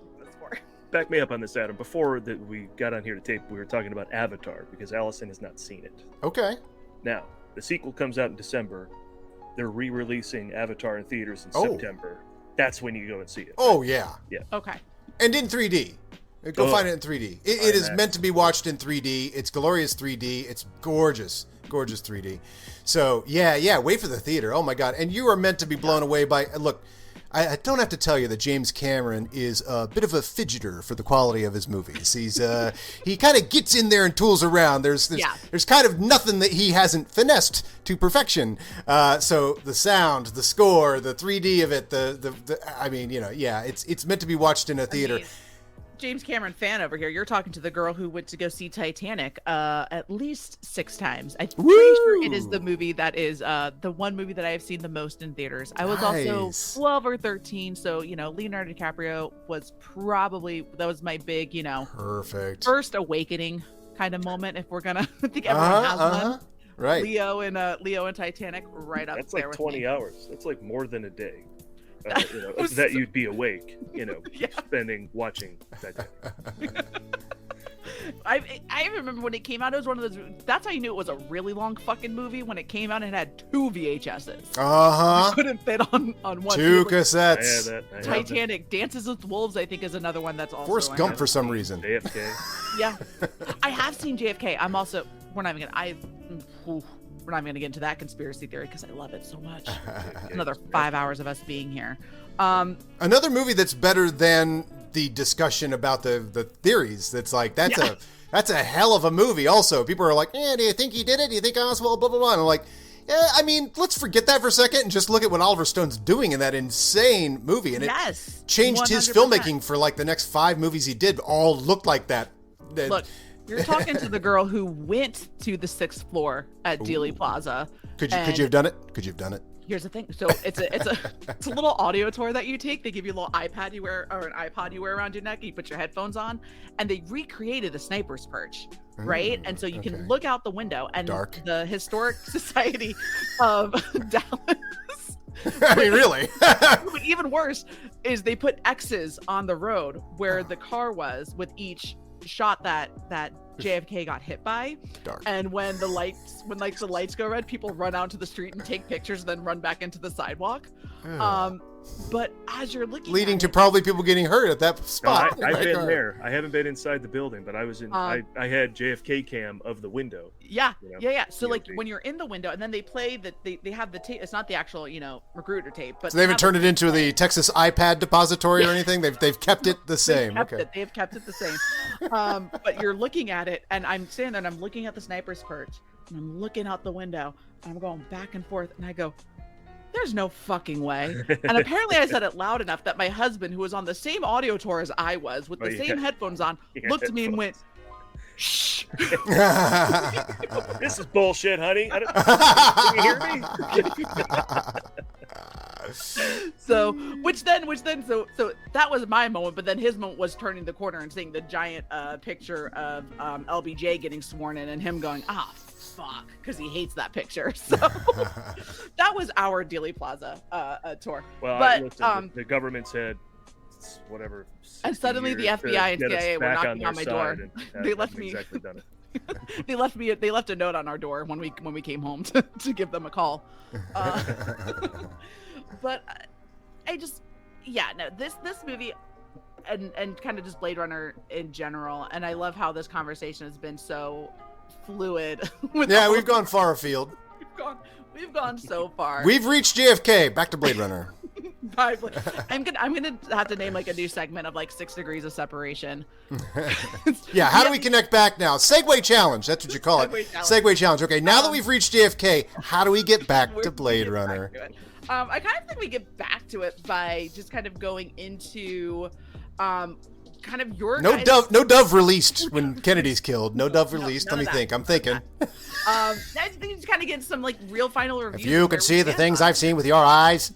back me up on this, Adam. Before that we got on here to tape, we were talking about Avatar, because Allison has not seen it.
Okay.
Now, the sequel comes out in December. They're re-releasing Avatar in theaters in September. that's when you go and see it.
Oh, yeah.
Okay.
And in 3D. Go find it in 3D. It is
IMAX.
meant to be watched in 3D. It's glorious 3D. It's gorgeous. Gorgeous 3D. So, yeah, wait for the theater. Oh, my God. And you are meant to be blown away by... Look, I don't have to tell you that James Cameron is a bit of a fidgeter for the quality of his movies. He's he kind of gets in there and tools around. There's kind of nothing that he hasn't finessed to perfection. So the sound, the score, the 3D of it, it's meant to be watched in a theater.
James Cameron fan over here. You're talking to the girl who went to go see Titanic at least 6 times. I'm pretty sure it is the movie that is the one movie that I have seen the most in theaters. I was also 12 or 13, so Leonardo Dicaprio was that was my big
perfect
first awakening kind of moment. If we're gonna, I think everyone has one.
Right.
Leo and Titanic right up
That's
there.
like
with
20
me.
hours. That's like more than a day. That you'd be awake, spending watching Titanic.
I remember when it came out, it was one of those. That's how you knew it was a really long fucking movie when it came out. And it had 2 VHSs. Couldn't fit on one.
2 cassettes.
Titanic, Dances with Wolves, I think, is another one that's also.
Forrest Gump for some reason.
JFK.
Yeah, I have seen JFK. I'm also. We're not even gonna get into that conspiracy theory because I love it so much. Another 5 hours of us being here.
Another movie that's better than the discussion about the theories. That's like that's a hell of a movie. Also, people are like, do you think he did it? Do you think Oswald? Blah blah blah. And I'm like, yeah. I mean, let's forget that for a second and just look at what Oliver Stone's doing in that insane movie. And it changed his
100%.
filmmaking for like the next 5 movies he did. All looked like that.
Look. You're talking to the girl who went to the 6th floor at Dealey Plaza.
Could you have done it? Could you have done it?
Here's the thing. So it's a little audio tour that you take. They give you a little iPad you wear or an iPod you wear around your neck. You put your headphones on, and they recreated the sniper's perch, right? And so you can look out the window, and the Historic Society of Dallas.
I mean, really?
But even worse is they put X's on the road where the car was with each shot that JFK got hit by. And when the lights go red, people run out to the street and take pictures and then run back into the sidewalk. But as you're looking
leading to probably people getting hurt at that spot.
I've been there. I haven't been inside the building, but I was in I had JFK cam of the window.
Yeah. So like when you're in the window and then they play that they have the tape. It's not the actual Magruder tape, but
so they haven't turned it into the Texas iPad depository or anything. They've kept it the same.
They've kept it the same. But you're looking at it, and I'm standing there and I'm looking at the sniper's perch and I'm looking out the window and I'm going back and forth and I go, there's no fucking way. And apparently I said it loud enough that my husband, who was on the same audio tour as I was with the same headphones on, looked at me and went, shh.
This is bullshit, honey. Can you hear me?
So that was my moment, but then his moment was turning the corner and seeing the giant picture of LBJ getting sworn in and him going, fuck, because he hates that picture. So that was our Dealey Plaza tour.
Well,
but
the government said whatever,
and suddenly the FBI and CIA were knocking on my door. They left me
exactly done it.
they left a note on our door when we came home to give them a call. But this movie and kind of just Blade Runner in general, and I love how this conversation has been so fluid.
We've gone far afield.
We've gone so far.
We've reached JFK. Back to Blade Runner.
I'm gonna have to name like a new segment of like 6 degrees of separation.
Yeah, how do we connect back now? Segue challenge. That's what you call it. Segue challenge. Okay, now that we've reached JFK, how do we get back to Blade Runner?
I kind of think we get back to it by just kind of going into kind of your
no dove released when Kennedy's killed. No dove released. Let me think. I'm thinking.
I think you just kind of get some like real final reviews.
If you could see the things I've seen with your eyes.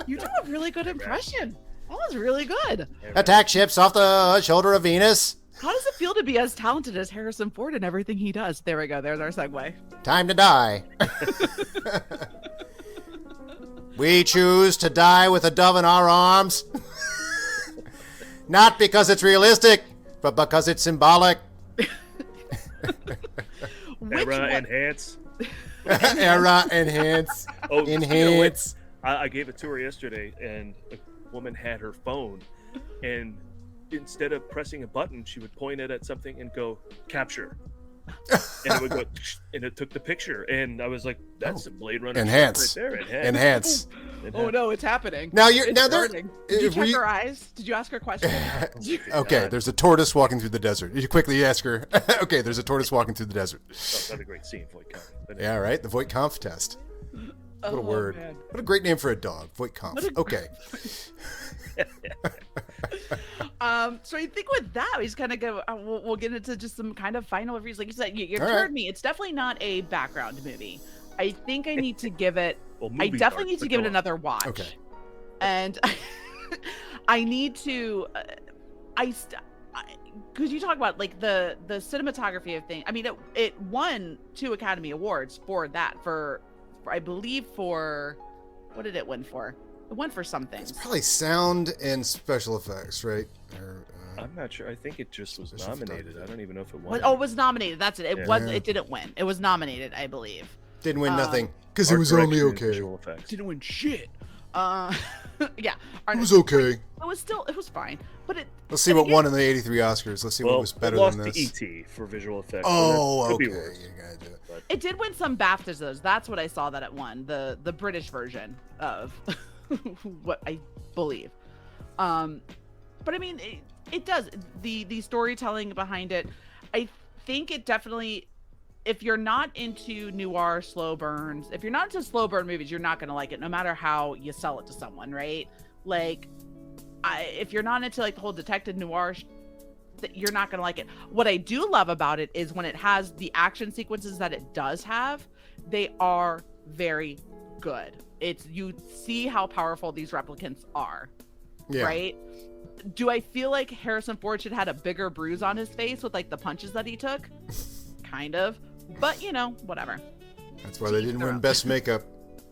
You do a really good impression. That was really good.
Attack ships off the shoulder of Venus.
How does it feel to be as talented as Harrison Ford in everything he does? There we go. There's our segue.
Time to die. We choose to die with a dove in our arms. Not because it's realistic, but because it's symbolic.
Era enhance.
Era enhance.
Oh,
enhance.
I gave it to her yesterday, and a woman had her phone, and instead of pressing a button, she would point it at something and go capture, and it would go, and it took the picture, and I was like, "That's a Blade Runner
enhance
right there."
Enhance.
Oh no, it's happening.
Now
It's
there.
starting. Did you check her eyes? Did you ask her questions?
Okay, there's a tortoise walking through the desert. You quickly ask her. Okay, there's a tortoise walking through the desert.
Oh, another great scene, Voight Kampf.
Yeah, right. The Voight Kampf test. What a word.
Man.
What a great name for a dog. Voight Kampf. Okay.
So I think with that, we just kind of go. We'll get into just some kind of final reviews. Like you said, you
All
turned
right.
me. It's definitely not a background movie. I think I need to give it.
Well,
I
movies
definitely
aren't,
need to
but
give
go
it
on.
another watch.
Okay.
And I need to. Because you talk about like the cinematography of thing. I mean, it won 2 Academy Awards for that. For I believe for what did it win for? It won for something.
It's probably sound and special effects, right? Or,
I'm not sure. I think it just was
Special
nominated.
photography.
I don't even know if it won.
Oh, it was nominated. That's it. It
Yeah.
was. It didn't win. It was nominated, I believe.
didn't win nothing because it
Art
was only
direction and
okay.
visual effects.
Didn't win shit. Yeah.
It was okay.
It was fine. But it.
Let's see
and
what
again-
won in the '83 Oscars. Let's see what was better
it lost
than this.
to E.T. for visual effects.
Oh,
so that
okay.
could be worse.
You gotta do it.
But
It did win some BAFTAs. Those. That's what I saw that it won. The British version of what I believe. But I mean, it does the storytelling behind it. I think it definitely. If you're not into noir slow burns, if you're not into slow burn movies, you're not gonna like it, no matter how you sell it to someone, right? Like, if you're not into like the whole detective noir, you're not gonna like it. What I do love about it is when it has the action sequences that it does have, they are very good. It's you see how powerful these replicants are,
Yeah.
right? Do I feel like Harrison Ford should have had a bigger bruise on his face with like the punches that he took? Kind of. But, whatever.
That's why they didn't win Best Makeup.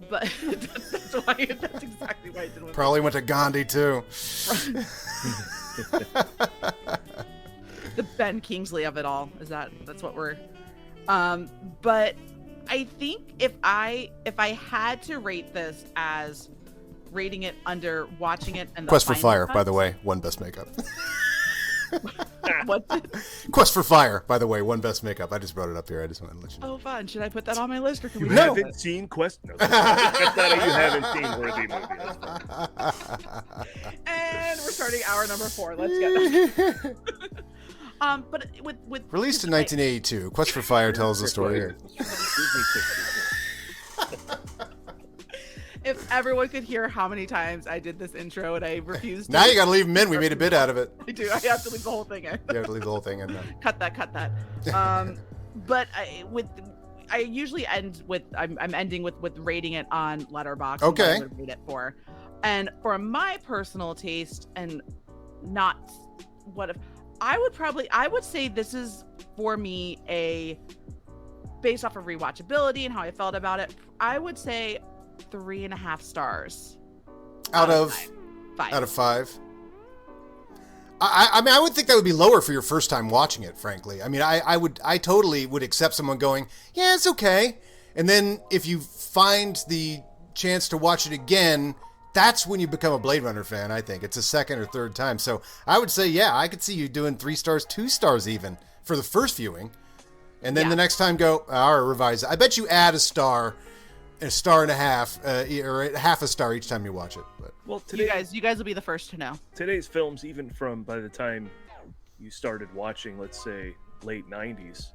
But that's exactly why I didn't win.
Probably went to Gandhi too.
The Ben Kingsley of it all. That's what we're but I think if I had to rate this as rating it under watching it and the
Quest for
final
Fire,
cut-
by the way, won Best Makeup.
What?
Quest for Fire, by the way, won Best Makeup. I just brought it up here. I just wanted to let you know.
Oh, fun. Should I put that on my list or can we
You
table
haven't
it?
seen Quest? No, that's not a you haven't seen worthy movie. That's fine.
And we're starting hour number 4. Let's get that. But with
Released in 1982, Quest for Fire tells the story here.
If everyone could hear how many times I did this intro and I refused to.
Now you gotta leave them in. We made a bit out of it.
I do. I have to leave the whole thing in.
You have to leave the whole thing in.
Cut that. But I usually end with I'm ending with rating it on Letterboxd.
Okay.
What I would rate it for, and for my personal taste, and not what if I would say this is for me based off of rewatchability and how I felt about it. I would say 3.5 stars
Out of
5.
Out of 5. I mean, I would think that would be lower for your first time watching it, frankly. I mean, I totally would accept someone going, yeah, it's okay. And then if you find the chance to watch it again, that's when you become a Blade Runner fan, I think. It's a second or third time. So I would say, yeah, I could see you doing 3 stars, 2 stars even for the first viewing. And then the next time go, all right, revise it. I bet you add a star and a half, or half a star each time you watch it. But
Well,
You guys will be the first to know.
today's films, even from by the time you started watching, let's say late 90s,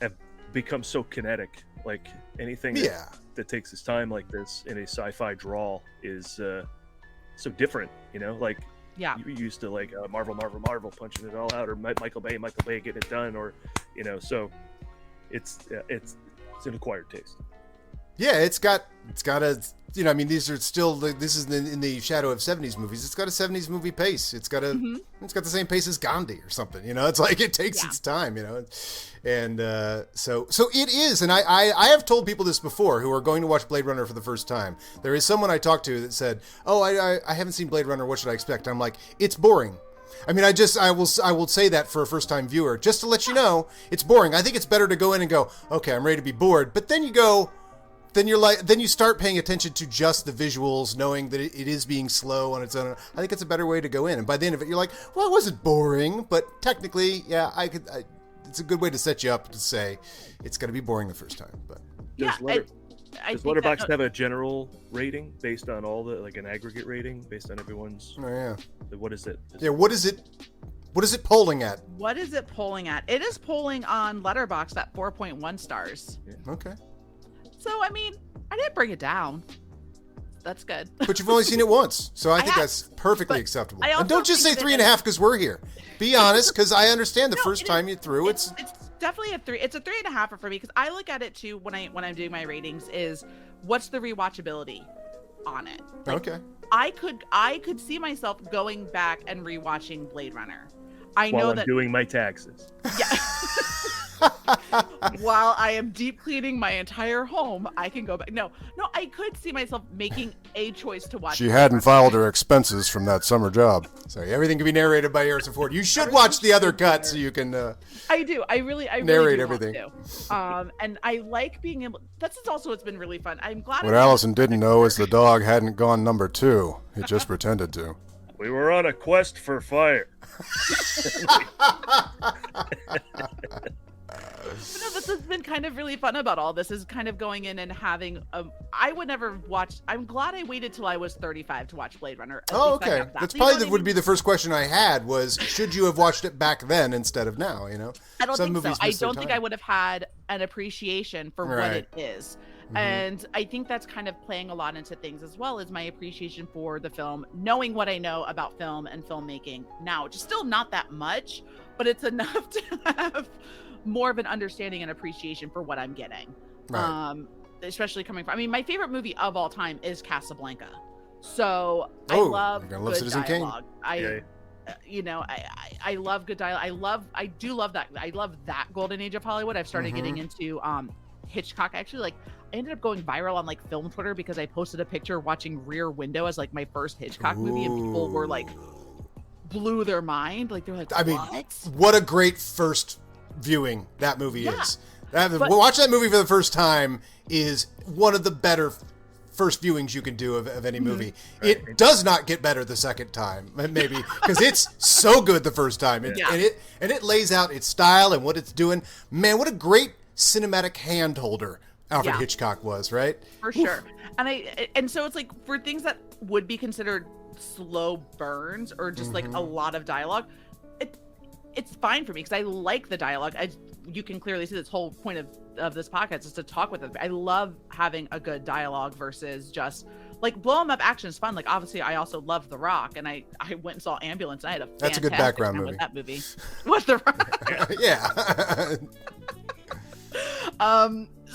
have become so kinetic. Like anything that takes its time like this in a sci-fi drawl is so different, like
Yeah.
you used to like Marvel punching it all out, or Michael Bay getting it done, or so it's an acquired taste.
yeah, it's got a, I mean, these are still, this is in the shadow of 70s movies. It's got a 70s movie pace. It's got it's got the same pace as Gandhi or something, it's like it takes its time, and so it is. And I have told people this before who are going to watch Blade Runner for the first time. There is someone I talked to that said, oh, I haven't seen Blade Runner. What should I expect? I'm like, it's boring. I mean, I will say that for a first time viewer, just to let you know, it's boring. I think it's better to go in and go, okay, I'm ready to be bored. But then you go, then you start paying attention to just the visuals, knowing that it is being slow on its own. I think it's a better way to go in. And by the end of it, you're like, well, it wasn't boring, but technically, yeah, it's a good way to set you up to say it's going to be boring the first time. But
does Letterboxd have a general rating based on all the, like an aggregate rating based on everyone's?
Oh yeah.
What is it?
What is it polling at?
What is it polling at? It is polling on Letterboxd at 4.1 stars.
Yeah. Okay.
So, I mean, I didn't bring it down. That's good.
But you've only seen it once, so I think that's perfectly acceptable.
And
don't just say 3.5 because we're here. Be honest, because I understand the first time you threw it's
definitely a 3. It's a 3.5 for me because I look at it too when I'm doing my ratings is what's the rewatchability on it. Like,
okay.
I could see myself going back and rewatching Blade Runner.
While I'm doing my taxes.
Yeah. While I am deep cleaning my entire home, I can go back. No, I could see myself making a choice to watch.
She hadn't filed her expenses from that summer job. So everything can be narrated by Harrison Ford. You should watch the other cut so you can.
I do. I really
narrate
do
everything.
And I like being able. That's also what's been really fun. I'm glad.
What Allison didn't know is the dog hadn't gone number 2. It just pretended to.
We were on a quest for fire.
No, this has been kind of really fun about all this is kind of going in and having I would never watch. I'm glad I waited till I was 35 to watch Blade Runner.
Oh, okay. That's probably would be the first question I had was, should you have watched it back then instead of now, you know?
I don't think so. I don't think I would have had an appreciation for what it is. Mm-hmm. And I think that's kind of playing a lot into things as well as my appreciation for the film, knowing what I know about film and filmmaking now, just still not that much, but it's enough to have more of an understanding and appreciation for what I'm getting. Right. Especially coming from, I mean, my favorite movie of all time is Casablanca. So I love good dialogue. I love good dialogue. I do love that. I love that golden age of Hollywood. I've started getting into Hitchcock. Actually, I ended up going viral on film Twitter because I posted a picture watching Rear Window as my first Hitchcock movie, and people were blew their mind. They're like, what?
I mean, what a great first viewing that movie is. Watch that movie for the first time is one of the better first viewings you can do of any movie. Right. It does not get better the second time, maybe, because it's so good the first time. And it lays out its style and what it's doing. Man, what a great cinematic hand holder Alfred Hitchcock was, right?
For sure. And so it's for things that would be considered slow burns or just a lot of dialogue, it's fine for me because I like the dialogue. You can clearly see this whole point of this podcast is to talk with them. I love having a good dialogue versus just blow 'em up action is fun. Obviously I also love The Rock, and I went and saw Ambulance, and I had a
that's a good background movie
with that movie. What The Rock?
Yeah.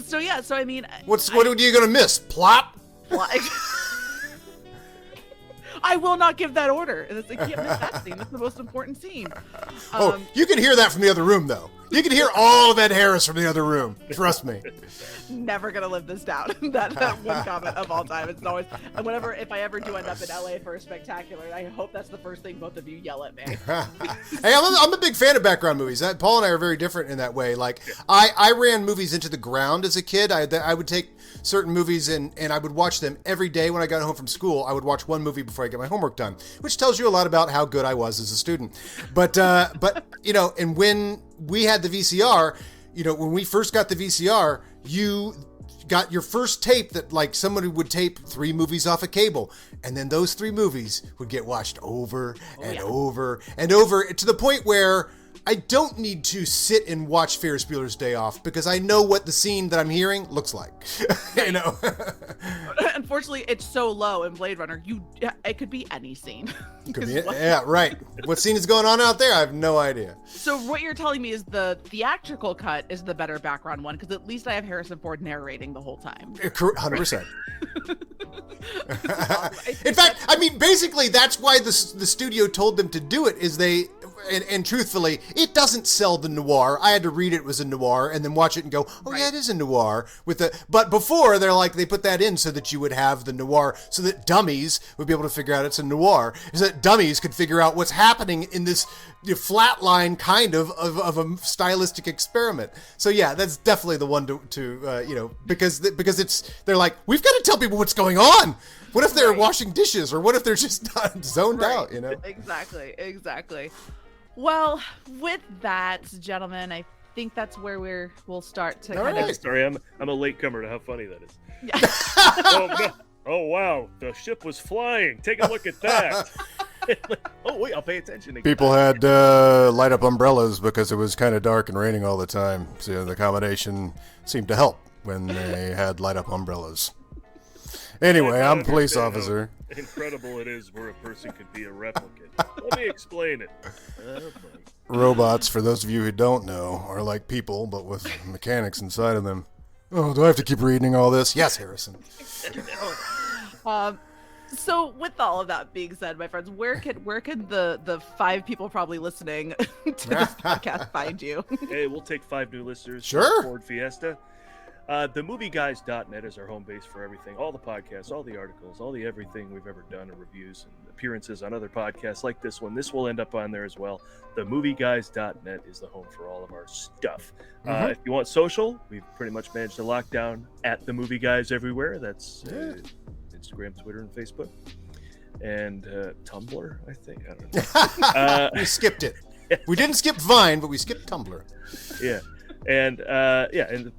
So I mean,
what are you gonna miss? Plot.
I will not give that order. You can't miss that scene. That's the most important scene.
You can hear that from the other room, though. You can hear all of Ed Harris from the other room. Trust me.
Never gonna live this down. that one comment of all time. It's always, and if I ever do end up in LA for a spectacular, I hope that's the first thing both of you yell at me.
Hey, I'm a big fan of background movies. Paul and I are very different in that way. I ran movies into the ground as a kid. I would take certain movies and I would watch them every day when I got home from school. I would watch one movie before I get my homework done, which tells you a lot about how good I was as a student. But and when we had the VCR, when we first got the VCR, you got your first tape that somebody would tape 3 movies off a cable, and then those 3 movies would get watched over and over and over to the point where I don't need to sit and watch Ferris Bueller's Day Off because I know what the scene that I'm hearing looks like.
Unfortunately, it's so low in Blade Runner. It could be any scene.
Yeah, right. What scene is going on out there? I have no idea. So
what you're telling me is the theatrical cut is the better background one because at least I have Harrison Ford narrating the whole time.
100%. In fact, I mean, basically, that's why the studio told them to do it. And truthfully, it doesn't sell the noir. I had to read it was a noir and then watch it and go, yeah, it is a noir. But before they put that in so that you would have the noir, so that dummies would be able to figure out it's a noir, so that dummies could figure out what's happening in this flat line kind of a stylistic experiment. So yeah, that's definitely the one to because they're like, we've got to tell people what's going on. What if they're washing dishes, or what if they're just not zoned out?
Exactly. Well, with that, gentlemen, I think that's where we'll start to kind of.
Sorry, I'm a latecomer to how funny that is.
Yeah.
Oh wow, the ship was flying. Take a look at that. Oh wait, I'll pay attention again.
People had light up umbrellas because it was kind of dark and raining all the time. So the combination seemed to help when they had light up umbrellas. Anyway, I'm a police officer.
Incredible it is where a person could be a replicant. Let me explain it.
Robots, for those of you who don't know, are like people, but with mechanics inside of them. Oh, do I have to keep reading all this? Yes, Harrison.
So with all of that being said, my friends, where could the 5 people probably listening to this podcast find you?
Hey, we'll take 5 new listeners.
Sure.
Ford Fiesta. TheMovieGuys.net is our home base for everything. All the podcasts, all the articles, all the everything we've ever done, and reviews and appearances on other podcasts like this one. This will end up on there as well. TheMovieGuys.net is the home for all of our stuff. If you want social, we've pretty much managed to lock down at The Movie Guys everywhere. That's Instagram, Twitter, and Facebook. And Tumblr, I think. I don't know.
We skipped it. We didn't skip Vine, but we skipped Tumblr.
Yeah. And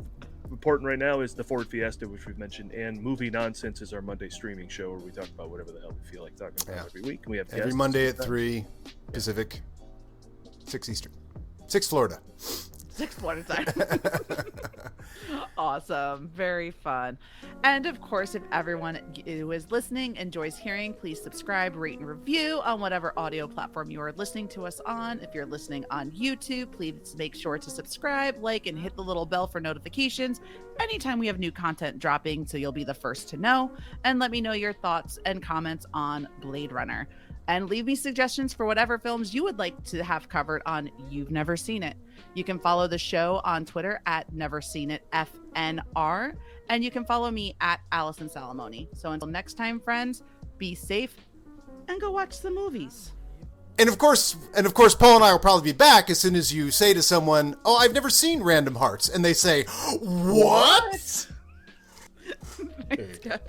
important right now is the Ford Fiesta, which we've mentioned, and Movie Nonsense is our Monday streaming show where we talk about whatever the hell we feel like talking about every week. And we have
every
guests
Monday at 3 Pacific, 6 Eastern, 6 Florida.
6 Florida time. Awesome. Very fun. And of course, if everyone who is listening enjoys hearing, please subscribe, rate, and review on whatever audio platform you are listening to us on. If you're listening on YouTube, please make sure to subscribe, like, and hit the little bell for notifications anytime we have new content dropping, so you'll be the first to know. And let me know your thoughts and comments on Blade Runner. And leave me suggestions for whatever films you would like to have covered on You've Never Seen It. You can follow the show on Twitter at NeverSeenItFNR, and you can follow me at Allison Salamone. So until next time, friends, be safe and go watch the movies.
And of course, Paul and I will probably be back as soon as you say to someone, "Oh, I've never seen Random Hearts," and they say, "What?"
Thanks, guys.